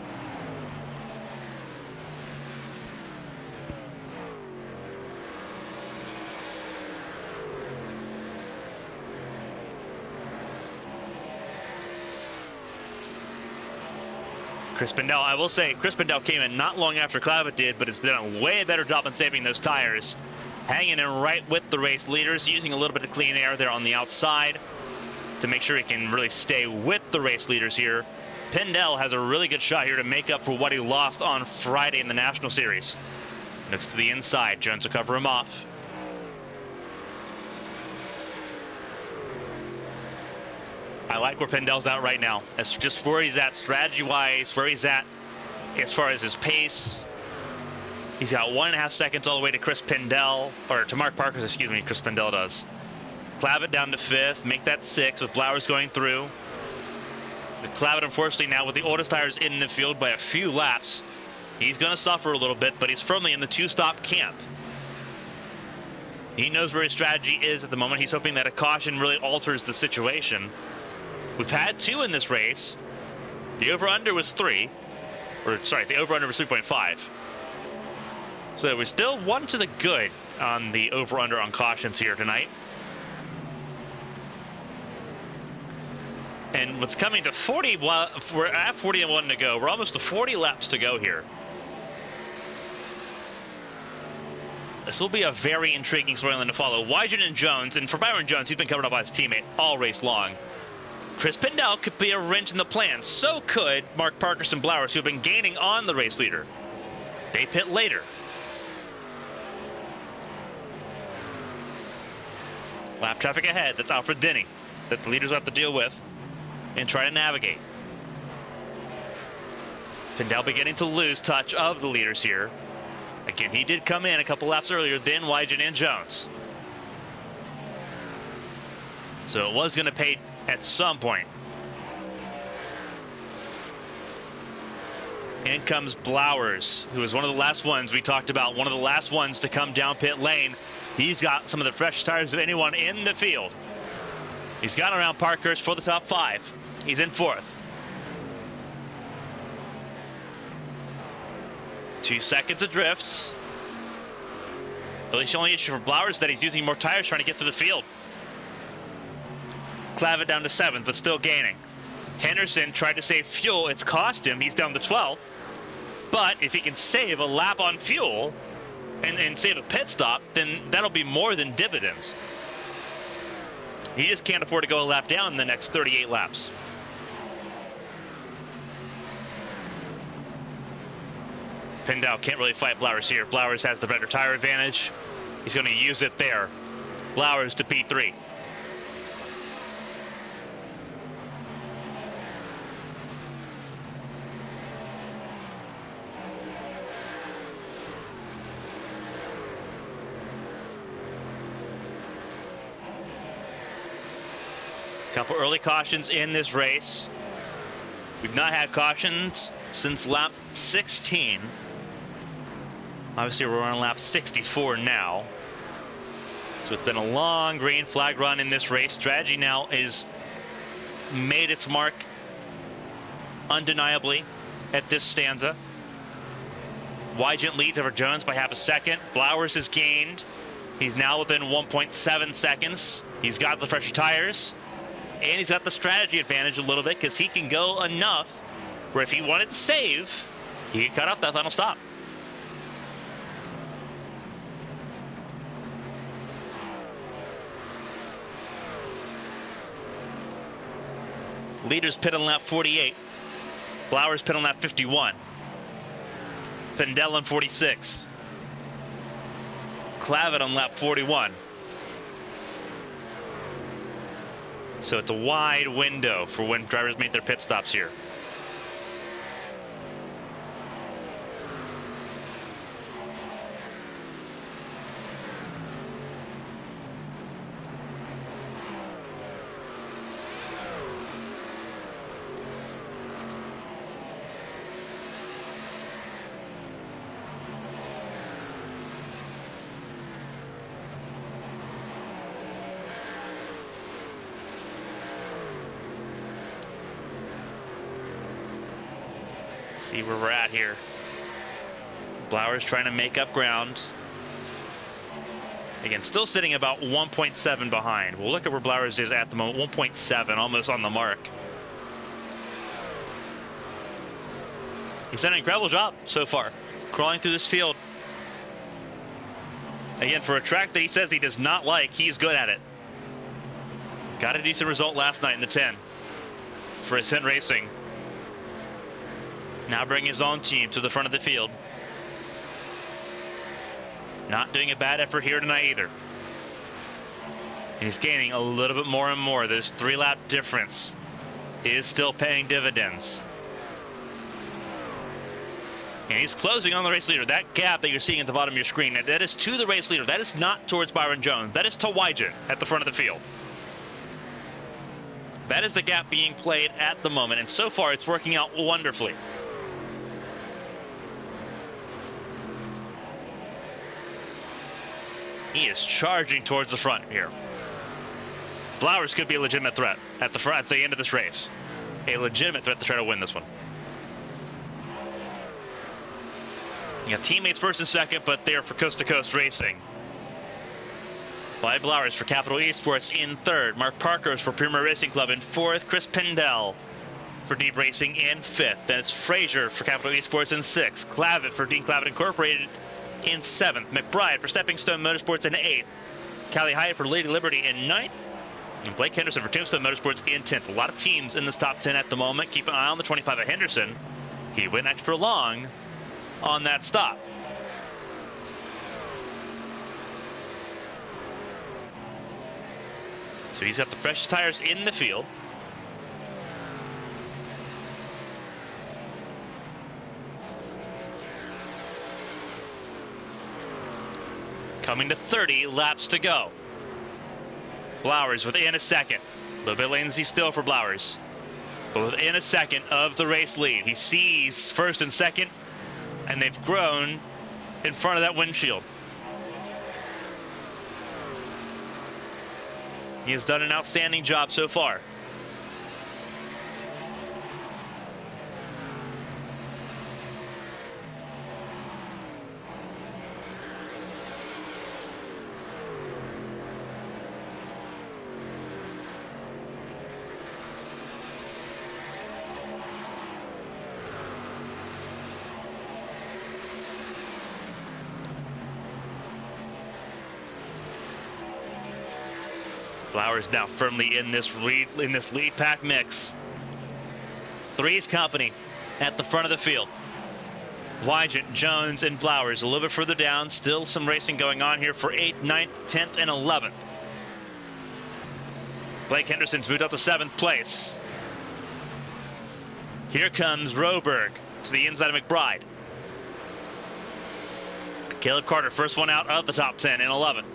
Chris Pindell, I will say, Chris Pindell came in not long after Clavett did, but has done a way better job in saving those tires. Hanging in right with the race leaders, using a little bit of clean air there on the outside to make sure he can really stay with the race leaders here. Pindell has a really good shot here to make up for what he lost on Friday in the National Series. Looks to the inside, Jones will cover him off. I like where Pindell's at right now. That's just where he's at strategy-wise, where he's at as far as his pace. He's got 1.5 seconds all the way to Chris Pindell, or to Mark Parker's, excuse me, Chris Pindell does. Clavett down to 5th, make that 6th with Blowers going through. The Clavett, unfortunately, now with the oldest tires in the field by a few laps, he's going to suffer a little bit, but he's firmly in the 2-stop camp. He knows where his strategy is at the moment. He's hoping that a caution really alters the situation. We've had 2 in this race. The over-under was 3. Or, sorry, the over-under was 3.5. So we're still 1 to the good on the over-under on cautions here tonight. And with coming to 40, well, we're at 41 to go. We're almost to 40 laps to go here. This will be a very intriguing storyline to follow. Wygen and Jones, and for Byron Jones, he's been covered up by his teammate all race long. Chris Pindell could be a wrench in the plan. So could Mark Parkers and Blowers, who have been gaining on the race leader. They pit later. Lap traffic ahead. That's Alfred Denny that the leaders will have to deal with and try to navigate. Pindell beginning to lose touch of the leaders here. Again, he did come in a couple laps earlier than Wygen and Jones. So it was going to pay at some point. In comes Blowers, who is one of the last ones we talked about, one of the last ones to come down pit lane. He's got some of the freshest tires of anyone in the field. He's got around Parkhurst for the top 5. He's in 4th. 2 seconds adrift. The only issue for Blowers is that he's using more tires trying to get to the field. Clavett down to 7th, but still gaining. Henderson tried to save fuel. It's cost him. He's down to 12th. But if he can save a lap on fuel and save a pit stop, then that'll be more than dividends. He just can't afford to go a lap down in the next 38 laps. Pindell can't really fight Blowers here. Blowers has the better tire advantage. He's going to use it there. Blowers to P3. Couple early cautions in this race. We've not had cautions since lap 16. Obviously, we're on lap 64 now. So it's been a long green flag run in this race. Strategy now is made its mark undeniably at this stanza. Wygen leads over Jones by half a second. Blowers has gained. He's now within 1.7 seconds. He's got the fresher tires. And he's got the strategy advantage a little bit because he can go enough where if he wanted to save, he could cut out that final stop. Leaders pit on lap 48. Blowers pit on lap 51. Fendel on 46. Clavitt on lap 41. So it's a wide window for when drivers make their pit stops here. See where we're at here. Blowers trying to make up ground. Again, still sitting about 1.7 behind. We'll look at where Blowers is at the moment. 1.7, almost on the mark. He's done an incredible job so far, crawling through this field. Again, for a track that he says he does not like, he's good at it. Got a decent result last night in the 10 for Ascent Racing. Now bringing his own team to the front of the field. Not doing a bad effort here tonight either. And he's gaining a little bit more and more. This 3-lap difference is still paying dividends. And he's closing on the race leader. That gap that you're seeing at the bottom of your screen, that is to the race leader. That is not towards Byron Jones. That is to Wygent at the front of the field. That is the gap being played at the moment. And so far, it's working out wonderfully. He is charging towards the front here. Blowers could be a legitimate threat at the front at the end of this race. A legitimate threat to try to win this one. You got teammates first and second, but they're for Coast to Coast Racing. By Blowers for Capital Esports in third. Mark Parker's for Premier Racing Club in fourth. Chris Pendel for Deep Racing in fifth. Then it's Frazier for Capital Esports in sixth. Clavitt for Dean Clavitt Incorporated in seventh. McBride for Stepping Stone Motorsports in eighth. Callie Hyatt for Lady Liberty in ninth. And Blake Henderson for Tombstone Motorsports in 10th. A lot of teams in this top 10 at the moment. Keep an eye on the 25 of Henderson. He went extra long on that stop. So he's got the freshest tires in the field. Coming to 30 laps to go. Blowers within a second. A little bit latency still for Blowers, but within a second of the race lead. He sees first and second, and they've grown in front of that windshield. He has done an outstanding job so far. Blowers now firmly in this lead pack mix. Three's Company at the front of the field. Wygent, Jones, and Blowers a little bit further down. Still some racing going on here for 8th, 9th, 10th, and 11th. Blake Henderson's moved up to 7th place. Here comes Roberg to the inside of McBride. Caleb Carter, first one out of the top 10 in 11th.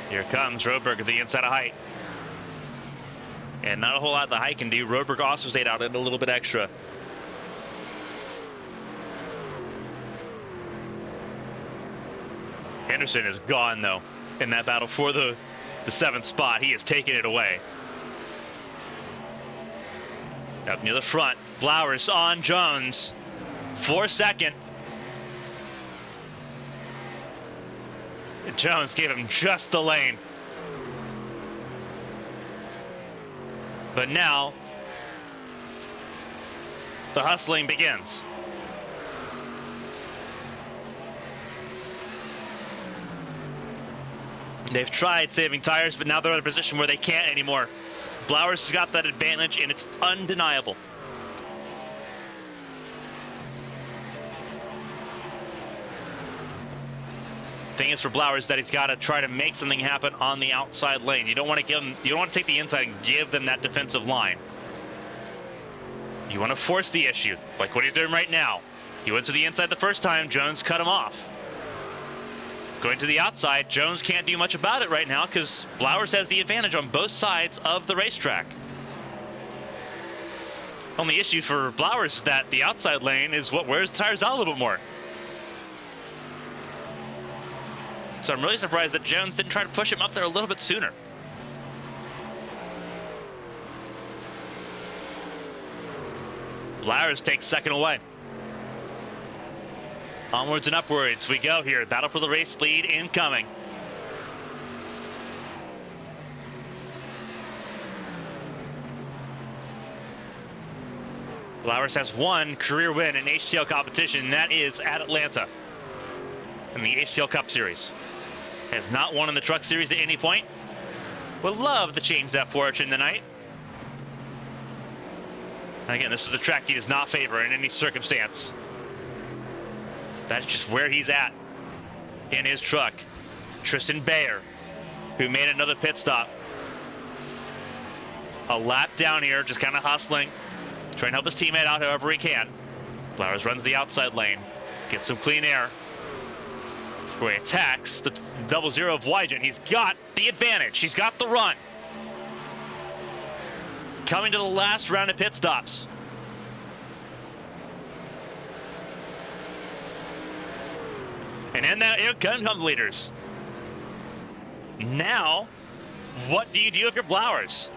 Here comes Roberg at the inside of Height. And not a whole lot the Height can do. Roberg also stayed out a little bit extra. Anderson is gone, though, in that battle for the 7th spot. He has taken it away. Up near the front, Flowers on Jones for second. Jones gave him just the lane. But now, the hustling begins. They've tried saving tires, but now they're in a position where they can't anymore. Flowers has got that advantage, and it's undeniable. Thing is for Flowers that he's got to try to make something happen on the outside lane. You don't want to give him, you don't want to take the inside and give them that defensive line. You want to force the issue, like what he's doing right now. He went to the inside the first time, Jones cut him off. Going to the outside, Jones can't do much about it right now because Flowers has the advantage on both sides of the racetrack. Only issue for Flowers is that the outside lane is what wears the tires out a little bit more. So I'm really surprised that Jones didn't try to push him up there a little bit sooner. Flowers takes second away. Onwards and upwards we go here. Battle for the race lead incoming. Flowers has one career win in HTL competition, and that is at Atlanta in the HTL Cup Series. Has not won in the Truck Series at any point. Would love to change that fortune tonight. And again, this is a track he does not favor in any circumstance. That's just where he's at in his truck. Tristan Bayer, who made another pit stop. A lap down here, just kind of hustling, trying to help his teammate out however he can. Flowers runs the outside lane, gets some clean air. Where he attacks the 00 of Wygen. He's got the advantage. He's got the run. Coming to the last round of pit stops. And in that, here come leaders. Now, what do you do if you're Flowers?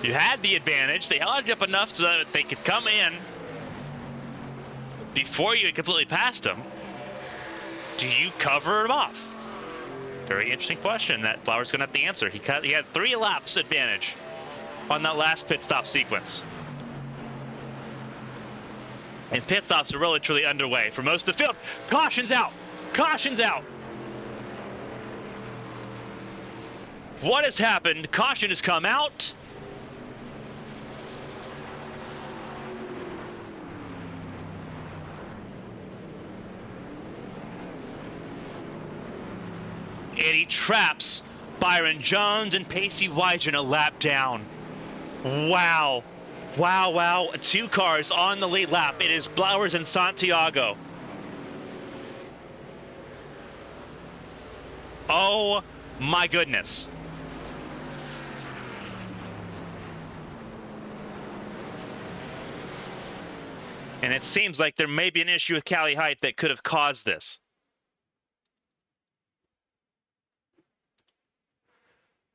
You had the advantage. They held you up enough so that they could come in before you had completely passed them. Do you cover him off? Very interesting question that Flowers going to have to answer. He had 3 laps advantage on that last pit stop sequence. And pit stops are really truly underway for most of the field. Caution's out! Caution's out! What has happened? Caution has come out. And he traps Byron Jones and Pacey Wygen a lap down. Wow. Wow, wow. 2 cars on the lead lap. It is Flowers and Santiago. Oh my goodness. And it seems like there may be an issue with Callie Height that could have caused this.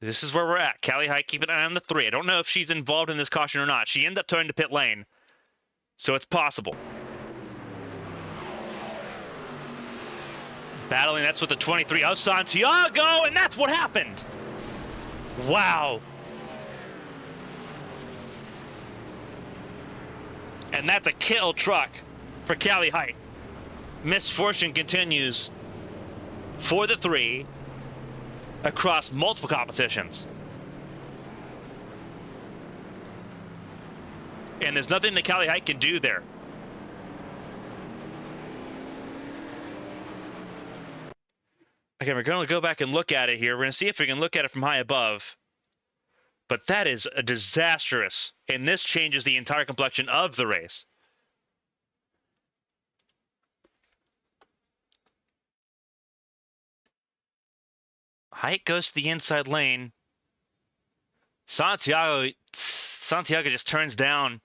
This is where we're at. Callie Height keeping an eye on the 3. I don't know if she's involved in this caution or not. She ended up turning to pit lane, so it's possible. Battling, that's with the 23 of Santiago, and that's what happened. Wow. And that's a kill truck for Callie Height. Misfortune continues for the 3. Across multiple competitions. And there's nothing that Callie Height can do there. Okay, we're going to go back and look at it here. We're going to see if we can look at it from high above. But that is a disastrous, and this changes the entire complexion of the race. Height goes to the inside lane. Santiago just turns down,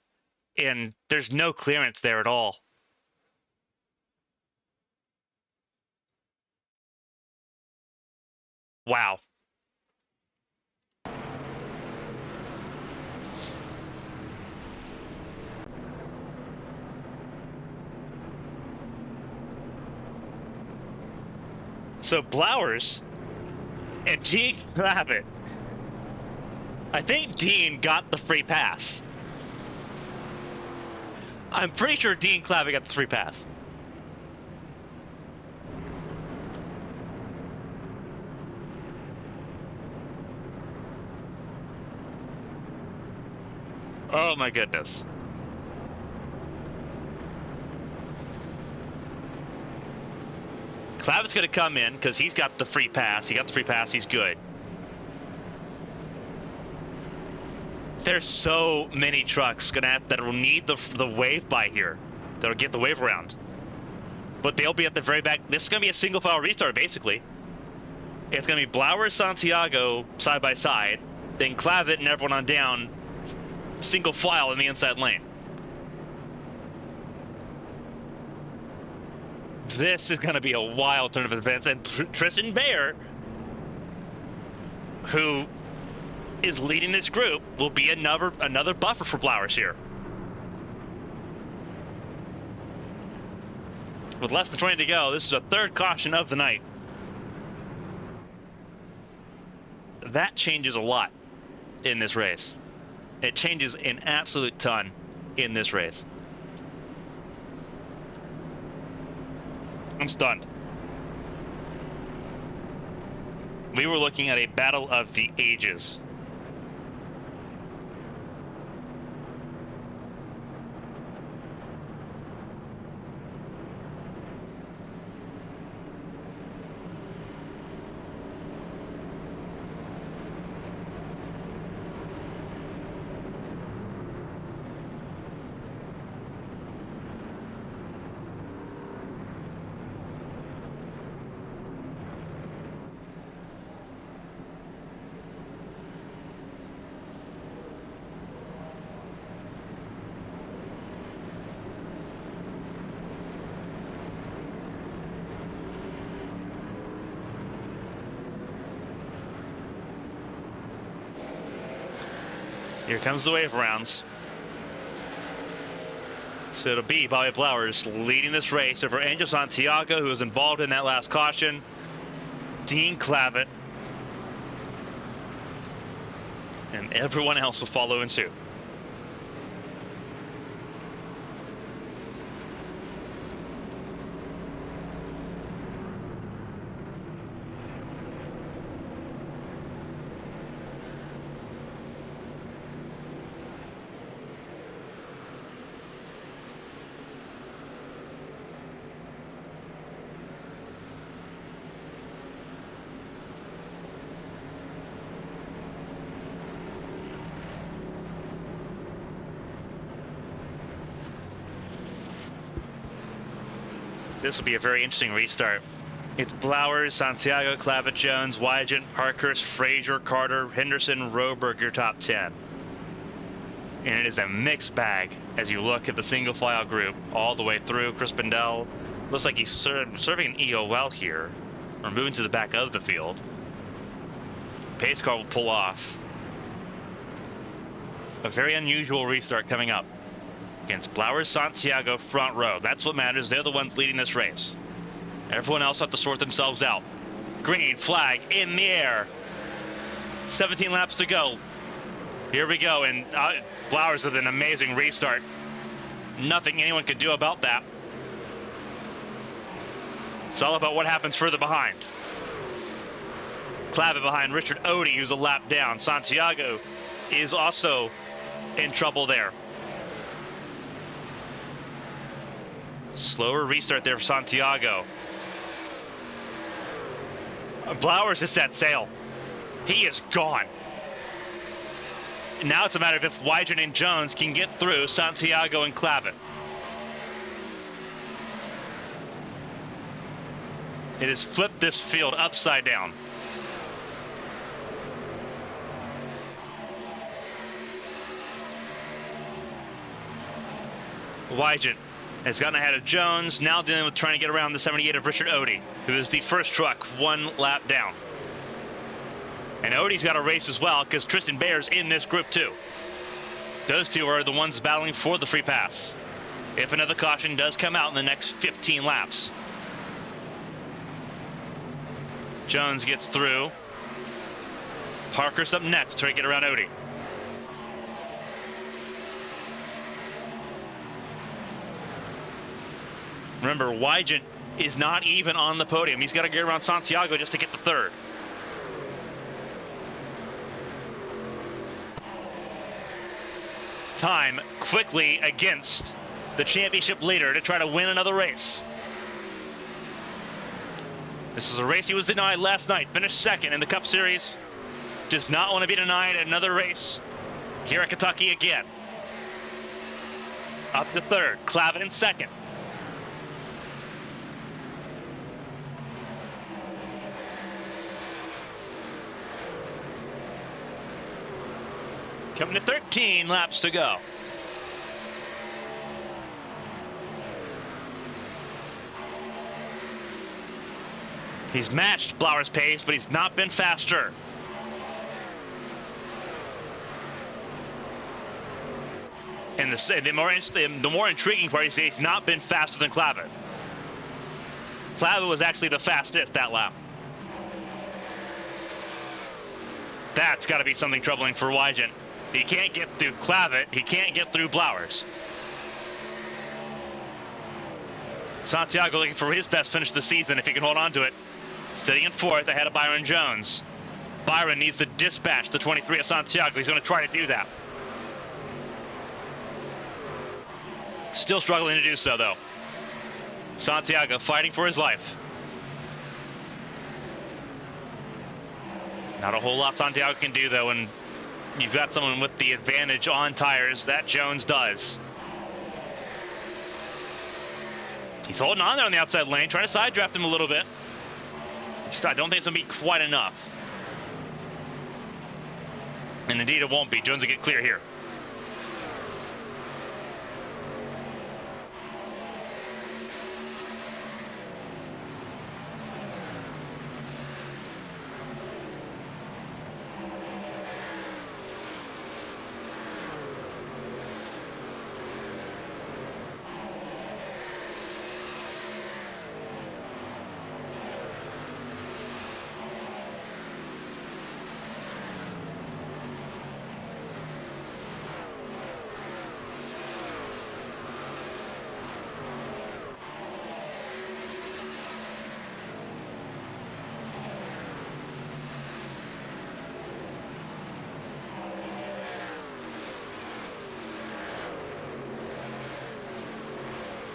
and there's no clearance there at all. Wow. So Blowers and Dean Clavitt. I think Dean got the free pass. I'm pretty sure Dean Clavitt got the free pass. Oh my goodness. Clavitt's going to come in because he's got the free pass. He got the free pass. He's good. There's so many trucks that will need the wave by here. That'll get the wave around. But they'll be at the very back. This is going to be a single file restart, basically. It's going to be Blowers, Santiago side by side. Then Clavitt and everyone on down, single file in the inside lane. This is going to be a wild turn of events. And Tristan Bayer, who is leading this group, will be another buffer for Blowers here. With less than 20 to go, this is a third caution of the night. That changes a lot in this race. It changes an absolute ton in this race. I'm stunned. We were looking at a battle of the ages. Here comes the wave rounds. So it'll be Bobby Blowers leading this race over Angel Santiago, who was involved in that last caution. Dean Clavitt. And everyone else will follow in suit. This will be a very interesting restart. It's Blowers, Santiago, Clavitt, Jones, Wygant, Parkhurst, Frazier, Carter, Henderson, Roberg, your top 10. And it is a mixed bag as you look at the single file group all the way through. Chris Bendel looks like he's serving an EOL here, or moving to the back of the field. Pace car will pull off. A very unusual restart coming up against Blowers, Santiago, front row. That's what matters. They're the ones leading this race. Everyone else have to sort themselves out. Green flag in the air. 17 laps to go. Here we go, and Blowers with an amazing restart. Nothing anyone could do about that. It's all about what happens further behind. Clavitt behind Richard Odie, who's a lap down. Santiago is also in trouble there. Slower restart there for Santiago. Blowers has set sail. He is gone. Now it's a matter of if Wygant and Jones can get through Santiago and Clavitt. It has flipped this field upside down. Wygant has gotten ahead of Jones, now dealing with trying to get around the 78 of Richard Odie, who is the first truck one lap down. And Odie's got a race as well because Tristan Bayer's in this group too. Those two are the ones battling for the free pass. If another caution does come out in the next 15 laps. Jones gets through. Parker's up next to try to get around Odie. Remember, Wygant is not even on the podium. He's got to get around Santiago just to get the third. Time quickly against the championship leader to try to win another race. This is a race he was denied last night. Finished second in the Cup Series. Does not want to be denied another race here at Kentucky again. Up to third. Clavin in second. Coming to 13 laps to go. He's matched Blauer's pace, but he's not been faster. And the more intriguing part is he's not been faster than Clavin. Clavin was actually the fastest that lap. That's got to be something troubling for Wygant. He can't get through Clavin. He can't get through Blauers. Santiago looking for his best finish of the season if he can hold on to it. Sitting in fourth ahead of Byron Jones. Byron needs to dispatch the 23 of Santiago. He's going to try to do that. Still struggling to do so, though. Santiago fighting for his life. Not a whole lot Santiago can do, though, and you've got someone with the advantage on tires. That Jones does. He's holding on there on the outside lane, trying to side draft him a little bit. Just, I don't think it's going to be quite enough. And indeed it won't be. Jones will get clear here.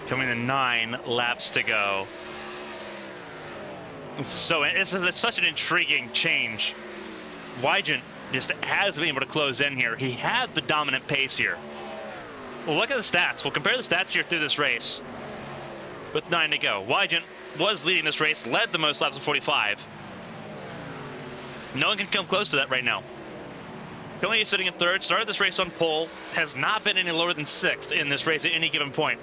Coming to 9 laps to go. So it's such an intriguing change. Wygant just has been able to close in here. He had the dominant pace here. Well, look at the stats. We'll compare the stats here through this race. With 9 to go. Wygant was leading this race, led the most laps of 45. No one can come close to that right now. Currently he's sitting in third, started this race on pole, has not been any lower than 6th in this race at any given point.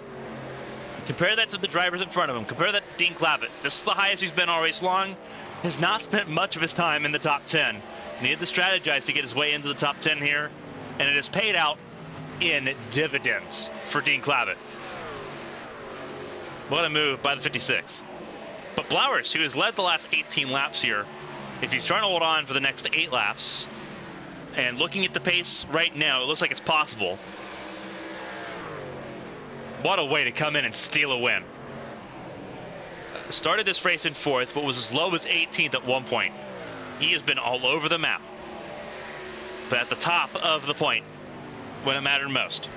Compare that to the drivers in front of him. Compare that to Dean Clavitt. This is the highest he's been all race long. Has not spent much of his time in the top 10. Needed to strategize to get his way into the top 10 here, and it has paid out in dividends for Dean Clavitt. What a move by the 56. But Blauers, who has led the last 18 laps here, if he's trying to hold on for the next 8 laps, and looking at the pace right now, it looks like it's possible. What a way to come in and steal a win. Started this race in 4th, but was as low as 18th at one point. He has been all over the map, but at the top of the point when it mattered most.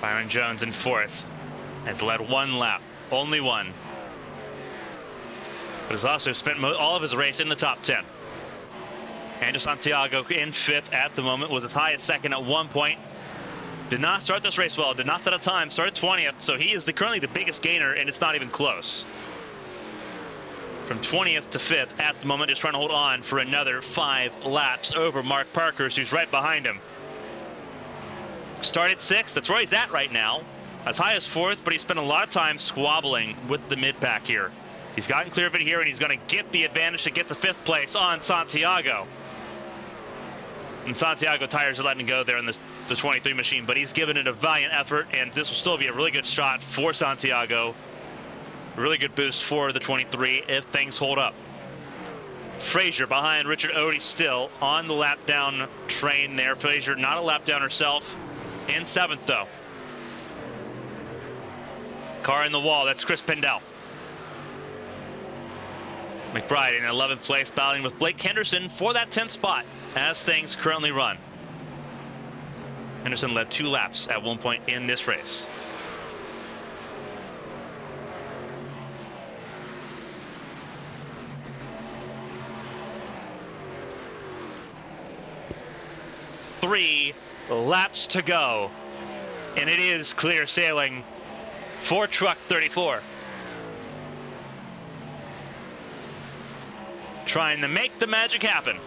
Byron Jones in 4th, has led 1 lap, only 1. But has also spent all of his race in the top 10. And Santiago in 5th at the moment, was as high as 2nd at one point. Did not start this race well, did not set a time, started 20th, so he is currently the biggest gainer, and it's not even close. From 20th to 5th at the moment, just trying to hold on for another 5 laps over Mark Parkhurst, who's right behind him. Started 6th, that's where he's at right now. As high as 4th, but he spent a lot of time squabbling with the mid-pack here. He's gotten clear of it here, and he's going to get the advantage to get to 5th place on Santiago. And Santiago tires are letting go there in the 23 machine, but he's given it a valiant effort, and this will still be a really good shot for Santiago. Really good boost for the 23 if things hold up. Frazier behind Richard Odie still on the lap down train there. Frazier not a lap down herself. In 7th though. Car in the wall, that's Chris Pendel. McBride in 11th place, battling with Blake Henderson for that 10th spot as things currently run. Henderson led 2 laps at one point in this race. Three laps to go, and it is clear sailing for truck 34. Trying to make the magic happen.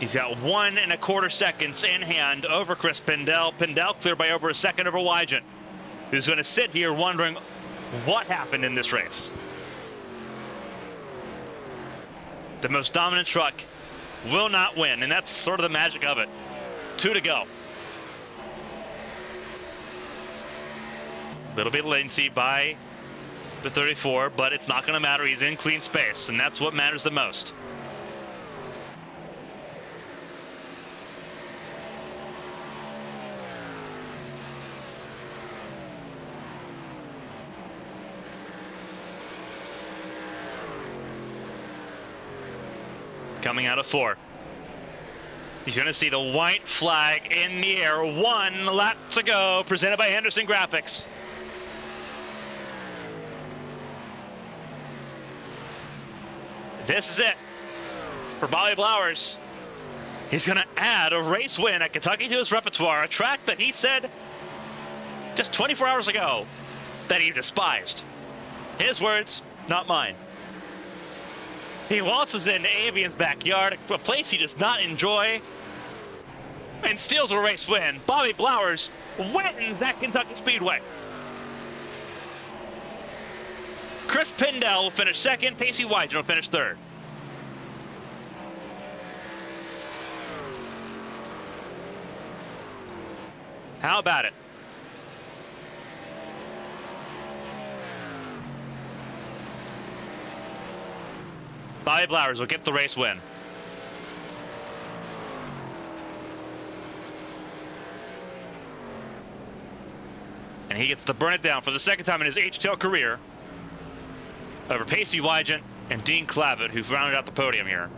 He's got 1 1/4 seconds in hand over Chris Pendel. Pendel clear by over a second over Wygant, who's going to sit here wondering what happened in this race. The most dominant truck will not win, and that's sort of the magic of it. 2 to go. Little bit latency by the 34, but it's not going to matter. He's in clean space, and that's what matters the most. Coming out of 4. He's going to see the white flag in the air. 1 lap to go, presented by Henderson Graphics. This is it for Bobby Blowers. He's going to add a race win at Kentucky to his repertoire, a track that he said just 24 hours ago that he despised. His words, not mine. He waltzes into Avian's backyard, a place he does not enjoy, and steals a race win. Bobby Blowers wins at Kentucky Speedway. Chris Pendel will finish 2nd. Pacey Wygant will finish 3rd. How about it? Bobby Blowers will get the race win. And he gets to burn it down for the 2nd time in his HTL career over Pacey Wygant and Dean Clavitt, who rounded out the podium here.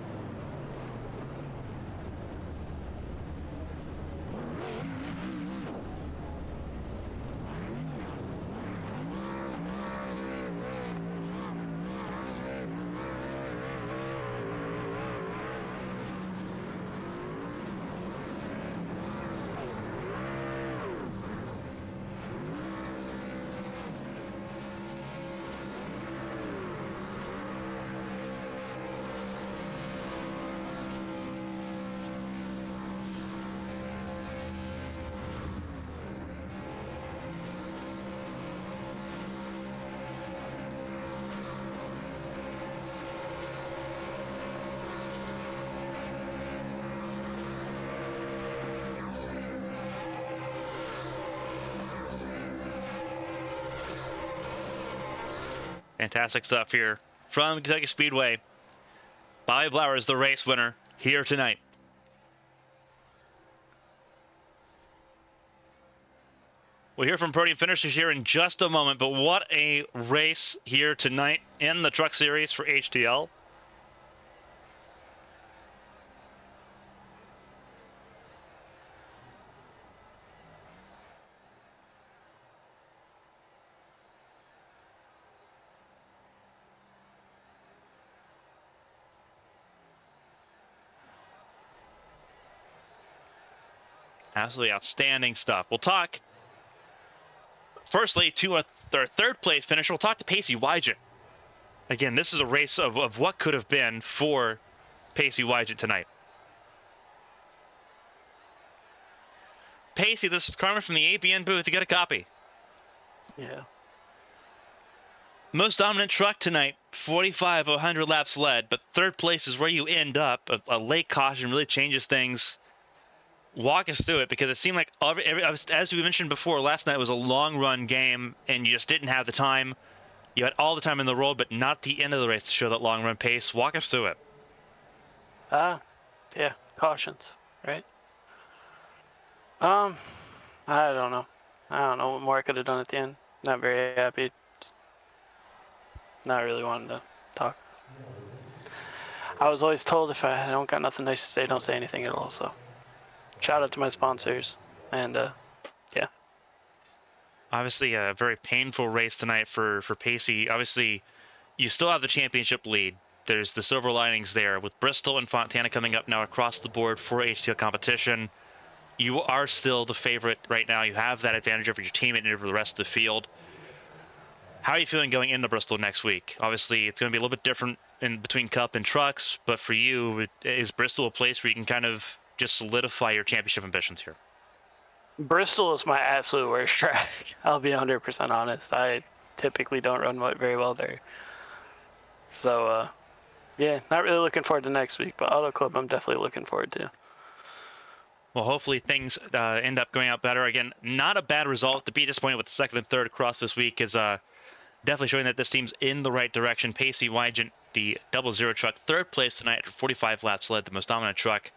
Fantastic stuff here from Kentucky Speedway. Bobby Blowers, the race winner, here tonight. We'll hear from podium finishers here in just a moment, but what a race here tonight in the Truck Series for HTL. Absolutely outstanding stuff. We'll talk firstly to our third place finisher. We'll talk to Pacey Wygant. Again, this is a race of what could have been for Pacey Wygant tonight. Pacey, this is Carmen from the ABN booth. You got a copy. Yeah. Most dominant truck tonight, 45 100 laps led, but third place is where you end up. A late caution really changes things. Walk us through it, because it seemed like, as we mentioned before, last night was a long run game and you just didn't have the time. You had all the time in the world, but not the end of the race to show that long run pace. Walk us through it. Yeah, cautions, right? I don't know. I don't know what more I could have done at the end. Not very happy. Just not really wanting to talk. I was always told if I don't got nothing nice to say, don't say anything at all. So, shout out to my sponsors, and yeah. Obviously, a very painful race tonight for Pacey. Obviously, you still have the championship lead. There's the silver linings there with Bristol and Fontana coming up now across the board for HTL competition. You are still the favorite right now. You have that advantage over your teammate and over the rest of the field. How are you feeling going into Bristol next week? Obviously, it's going to be a little bit different in between Cup and trucks, but for you, is Bristol a place where you can kind of just solidify your championship ambitions here? Bristol is my absolute worst track. I'll be 100% honest. I typically don't run very well there. So, yeah, not really looking forward to next week, but Auto Club I'm definitely looking forward to. Well, hopefully things end up going out better. Again, not a bad result. To be disappointed with the second and third across this week is definitely showing that this team's in the right direction. Pacey Wygant, the 00 truck, third place tonight after 45 laps led, the most dominant truck.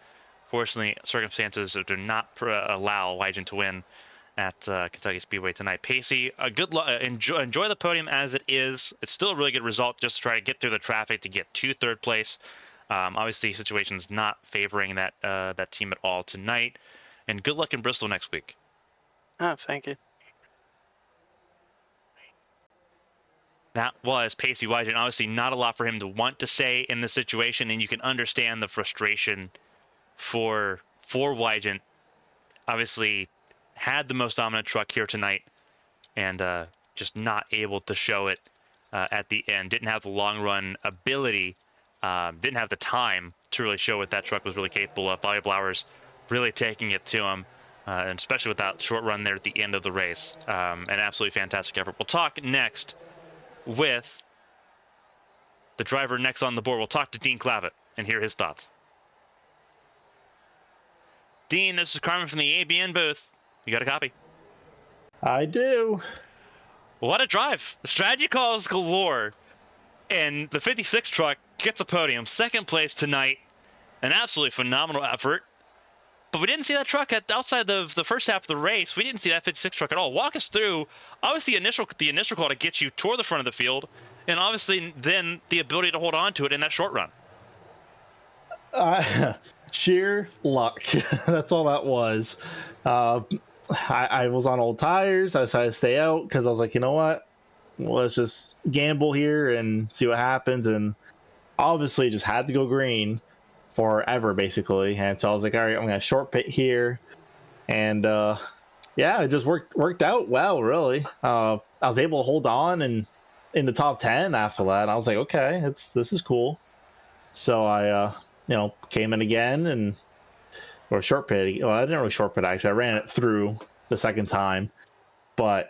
Fortunately, circumstances do not allow Wygant to win at Kentucky Speedway tonight. Pacey, good luck. Enjoy the podium as it is. It's still a really good result just to try to get through the traffic to get to third place. Obviously, the situation's not favoring that team at all tonight. And good luck in Bristol next week. Oh, thank you. That was Pacey Wygant. Obviously, not a lot for him to want to say in this situation, and you can understand the frustration for Wygant. Obviously, had the most dominant truck here tonight, and just not able to show it at the end. Didn't have the long run ability. Didn't have the time to really show what that truck was really capable of. Bobby Blowers really taking it to him, and especially with that short run there at the end of the race. An absolutely fantastic effort. We'll talk next with the driver next on the board. We'll talk to Dean Clavitt and hear his thoughts. Dean, this is Carmen from the ABN booth. You got a copy? I do. What a drive. Strategy calls galore. And the 56 truck gets a podium. Second place tonight. An absolutely phenomenal effort. But we didn't see that truck outside the first half of the race. We didn't see that 56 truck at all. Walk us through, obviously, the initial call to get you toward the front of the field, and obviously then the ability to hold on to it in that short run. Sheer luck. That's all that was. I was on old tires. I decided to stay out because I was like, you know what? Let's just gamble here and see what happens. And obviously just had to go green forever, basically. And so I was like, all right, I'm going to short pit here. And yeah, it just worked out well, really. I was able to hold on and in the top 10 after that. I was like, okay, this is cool. So I came in again or short pit. Well, I didn't really short pit, actually. I ran it through the second time, but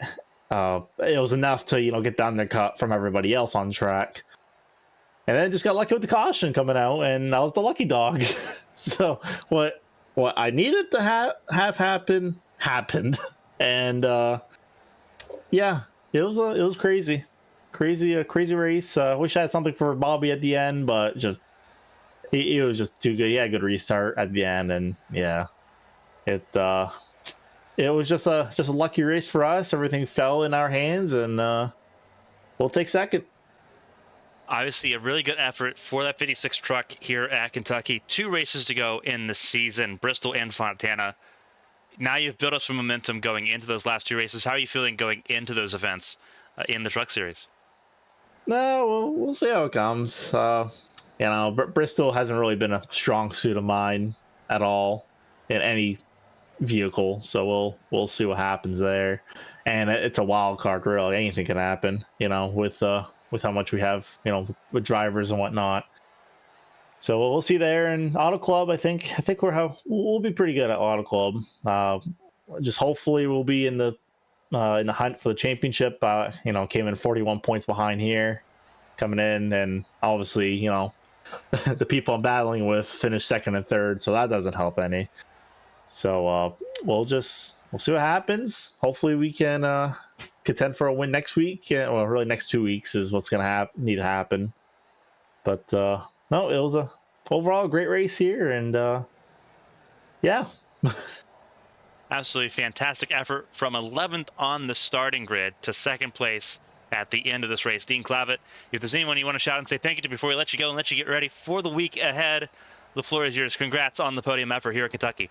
it was enough to get down the cut from everybody else on track. And then just got lucky with the caution coming out, and I was the lucky dog. So what I needed to have happen happened. And yeah, it was crazy race. Wish I had something for Bobby at the end, but just it was just too good. He had a good restart at the end, and yeah, it was just a lucky race for us. Everything fell in our hands, and we'll take second. Obviously, a really good effort for that 56 truck here at Kentucky. 2 races to go in the season, Bristol and Fontana. Now you've built up some momentum going into those last 2 races. How are you feeling going into those events in the truck series? No, we'll see how it comes. Bristol hasn't really been a strong suit of mine at all in any vehicle, so we'll see what happens there. And it's a wild card, really. Anything can happen, with how much we have, with drivers and whatnot. So we'll see there. And Auto Club, I think we'll be pretty good at Auto Club. Just hopefully we'll be in the hunt for the championship. Came in 41 points behind here coming in, and obviously, the people I'm battling with finished second and third, so that doesn't help any. So we'll see what happens. Hopefully we can contend for a win next week. Well, really next 2 weeks is what's gonna need to happen. But no, it was a overall great race here, and yeah. Absolutely fantastic effort from 11th on the starting grid to second place at the end of this race. Dean Clavitt, if there's anyone you want to shout and say thank you to before we let you go and let you get ready for the week ahead, the floor is yours. Congrats on the podium effort here at Kentucky.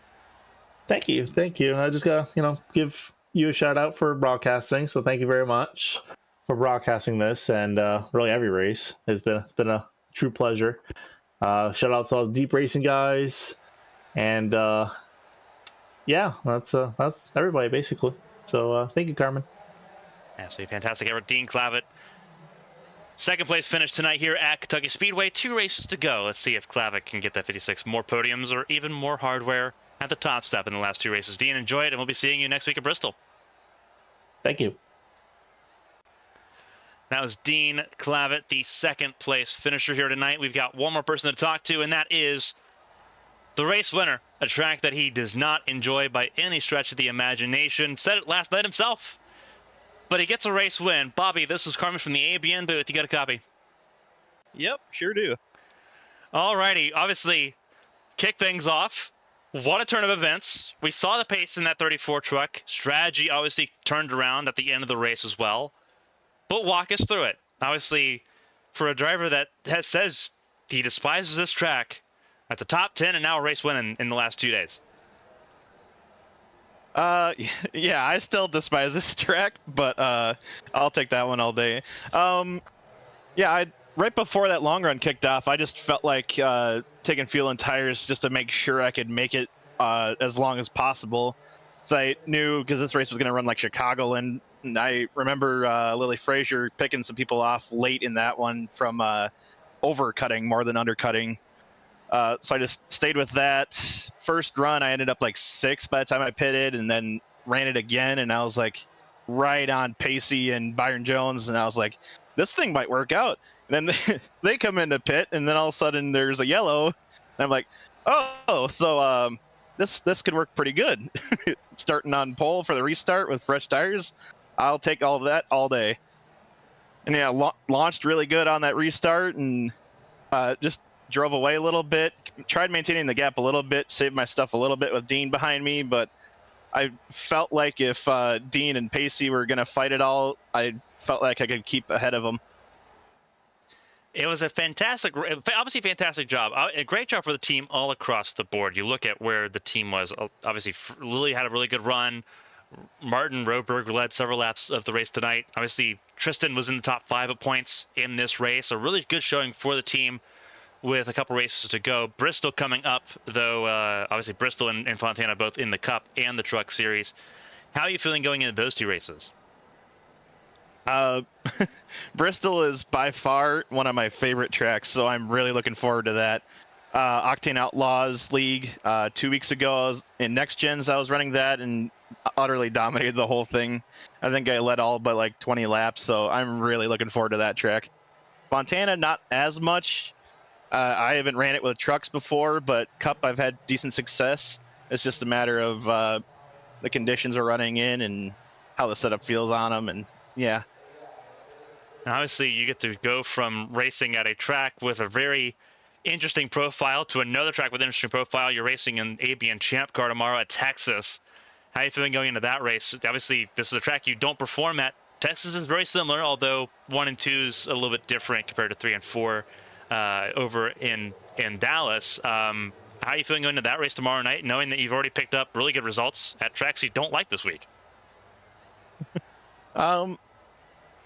Thank you. I just gotta, give you a shout out for broadcasting. So thank you very much for broadcasting this, and really every race it's been a true pleasure. Shout out to all the deep racing guys, and yeah, that's everybody basically. So thank you, Carmen. Absolutely fantastic effort, Dean Clavitt. Second place finish tonight here at Kentucky Speedway. 2 races to go. Let's see if Clavitt can get that 56 more podiums or even more hardware at the top step in the last 2 races. Dean, enjoy it, and we'll be seeing you next week at Bristol. Thank you. That was Dean Clavitt, the second place finisher here tonight. We've got one more person to talk to, and that is the race winner, a track that he does not enjoy by any stretch of the imagination. Said it last night himself, but he gets a race win. Bobby, this is Carmen from the ABN booth. You got a copy? Yep, sure do. Alrighty, obviously, kick things off. What a turn of events. We saw the pace in that 34 truck. Strategy obviously turned around at the end of the race as well. But walk us through it. Obviously, for a driver that says he despises this track, at the top 10 and now a race win in the last 2 days. Yeah, I still despise this track, but I'll take that one all day. Yeah, right before that long run kicked off, I just felt like taking fuel and tires just to make sure I could make it as long as possible. So I knew, because this race was going to run like Chicago, and I remember Lily Frazier picking some people off late in that one from overcutting more than undercutting. So I just stayed with that. First run, I ended up like 6th by the time I pitted, and then ran it again, and I was like right on Pacey and Byron Jones, and I was like, this thing might work out. And then they come into pit, and then all of a sudden there's a yellow, and I'm like, oh, so this could work pretty good. Starting on pole for the restart with fresh tires, I'll take all of that all day. And yeah, launched really good on that restart, and just drove away a little bit, tried maintaining the gap a little bit, saved my stuff a little bit with Dean behind me, but I felt like if Dean and Pacey were going to fight it all, I felt like I could keep ahead of them. It was obviously fantastic job. A great job for the team all across the board. You look at where the team was. Obviously, Lily had a really good run. Martin Roberg led several laps of the race tonight. Obviously, Tristan was in the top 5 at points in this race. A really good showing for the team with a couple races to go. Bristol coming up, though. Obviously, Bristol and Fontana both in the Cup and the Truck Series. How are you feeling going into those 2 races? Bristol is by far one of my favorite tracks, so I'm really looking forward to that. Octane Outlaws League 2 weeks ago, I was in Next Gens. I was running that and utterly dominated the whole thing. I think I led all but like 20 laps, so I'm really looking forward to that track. Fontana, not as much. I haven't ran it with trucks before, but Cup I've had decent success. It's just a matter of the conditions we're running in and how the setup feels on them, and yeah. Obviously, you get to go from racing at a track with a very interesting profile to another track with an interesting profile. You're racing in ABN Champ Car tomorrow at Texas. How are you feeling going into that race? Obviously, this is a track you don't perform at. Texas is very similar, although 1 and 2 is a little bit different compared to 3 and 4 over in Dallas. How are you feeling going into that race tomorrow night, knowing that you've already picked up really good results at tracks you don't like this week?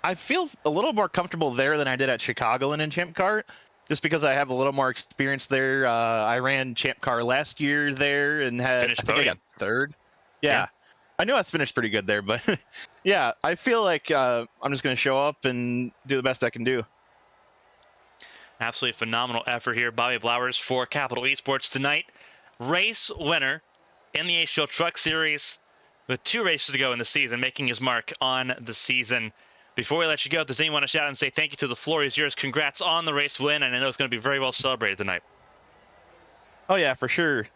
I feel a little more comfortable there than I did at Chicago and in Champ Car, just because I have a little more experience there. I ran Champ Car last year there and I got 3rd. Yeah. I knew I finished pretty good there, but yeah, I feel like I'm just going to show up and do the best I can do. Absolutely phenomenal effort here. Bobby Blowers for Capital Esports tonight. Race winner in the HTL Truck Series with 2 races to go in the season, making his mark on the season. Before we let you go, does anyone want to shout out and say thank you to the floor is yours? Congrats on the race win, and I know it's going to be very well celebrated tonight. Oh, yeah, for sure.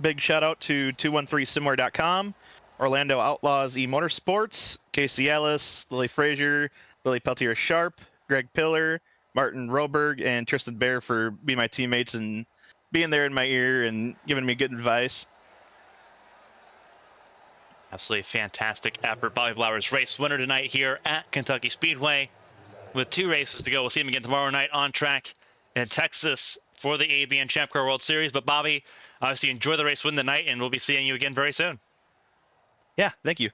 Big shout out to 213simware.com, Orlando Outlaws eMotorsports, Casey Ellis, Lily Frazier, Billy Peltier Sharp, Greg Pillar, Martin Roberg, and Tristan Bear for being my teammates and being there in my ear and giving me good advice. Absolutely fantastic effort. Bobby Blowers race winner tonight here at Kentucky Speedway with 2 races to go. We'll see him again tomorrow night on track in Texas for the ABN Champ Car World Series. But Bobby, obviously enjoy the race win tonight, and we'll be seeing you again very soon. Yeah, thank you.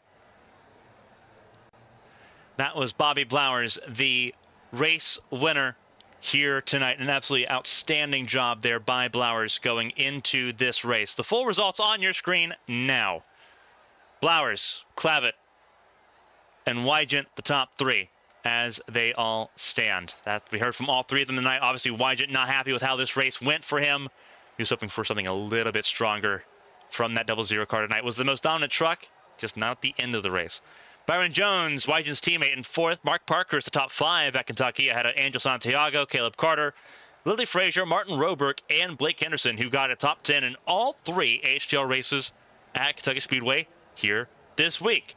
That was Bobby Blowers, the race winner here tonight. An absolutely outstanding job there by Blowers going into this race. The full results on your screen now. Blowers, Clavitt, and Wygent, the top 3 as they all stand. That we heard from all 3 of them tonight. Obviously, Wygent not happy with how this race went for him. He was hoping for something a little bit stronger from that 00 car tonight. Was the most dominant truck, just not at the end of the race. Byron Jones, Wygent's teammate, in 4th. Mark Parker is the top 5 at Kentucky, ahead of Angel Santiago, Caleb Carter, Lily Frazier, Martin Roberg, and Blake Henderson, who got a top 10 in all 3 HTL races at Kentucky Speedway here this week.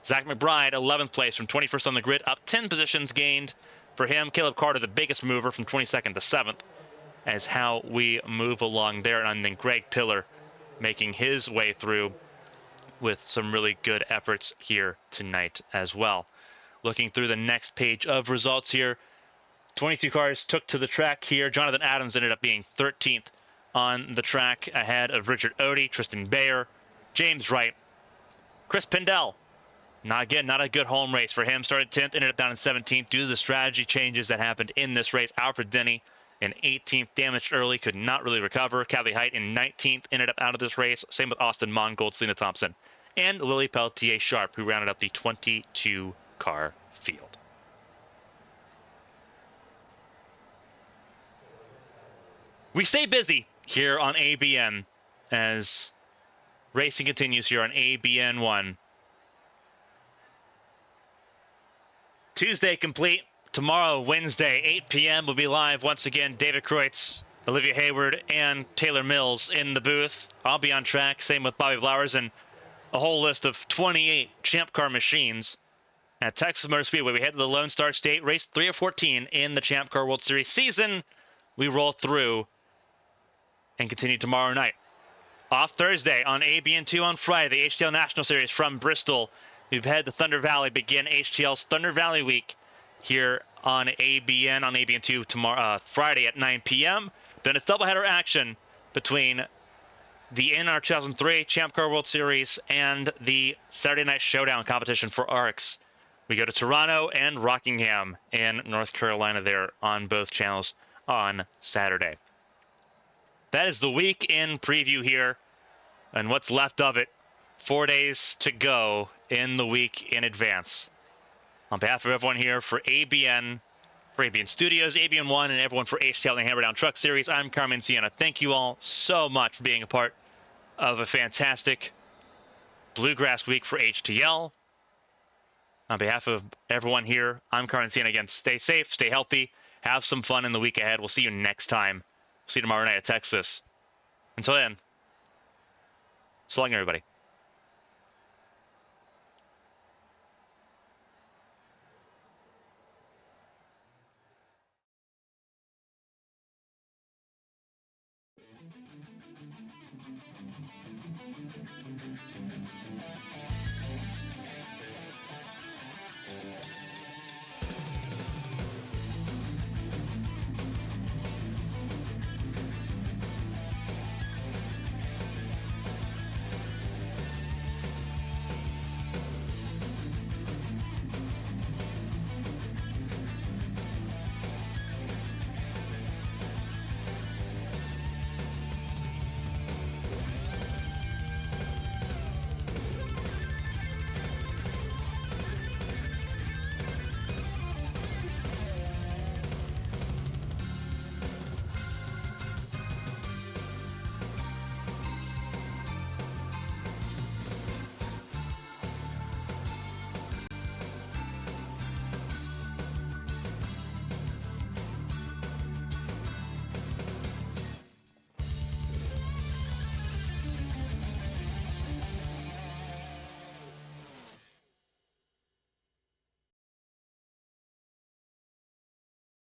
Zach McBride, 11th place from 21st on the grid, up 10 positions gained for him. Caleb Carter, the biggest mover, from 22nd to 7th, as how we move along there. And then Greg Pillar making his way through with some really good efforts here tonight as well. Looking through the next page of results here, 22 cars took to the track here. Jonathan Adams ended up being 13th on the track, ahead of Richard Odie, Tristan Bayer, James Wright, Chris Pindell. Not a good home race for him. Started 10th, ended up down in 17th due to the strategy changes that happened in this race. Alfred Denny in 18th, damaged early, could not really recover. Callie Height in 19th, ended up out of this race. Same with Austin Mongold, Selena Thompson, and Lily Peltier Sharp, who rounded up the 22-car field. We stay busy here on ABN as racing continues here on ABN 1. Tuesday complete. Tomorrow, Wednesday, 8 p.m. will be live once again. David Kreutz, Olivia Hayward, and Taylor Mills in the booth. I'll be on track. Same with Bobby Flowers and a whole list of 28 Champ Car machines at Texas Motor Speedway. We head to the Lone Star State, race 3 of 14 in the Champ Car World Series season. We roll through and continue tomorrow night. Off Thursday on ABN2 on Friday, the HTL National Series from Bristol. We've had the Thunder Valley begin HTL's Thunder Valley Week here on ABN2 tomorrow, Friday at 9 p.m. Then it's doubleheader action between the NR 2003 Champ Car World Series and the Saturday Night Showdown competition for ARCs. We go to Toronto and Rockingham in North Carolina there on both channels on Saturday. That is the week in preview here and what's left of it. 4 days to go in the week in advance. On behalf of everyone here for ABN Studios, ABN 1, and everyone for HTL and Hammer Down Truck Series, I'm Carmen Sienna. Thank you all so much for being a part of a fantastic Bluegrass week for HTL. On behalf of everyone here, I'm Carmen Sienna again. Stay safe, stay healthy, have some fun in the week ahead. We'll see you next time. See you tomorrow night at Texas. Until then, so long, everybody.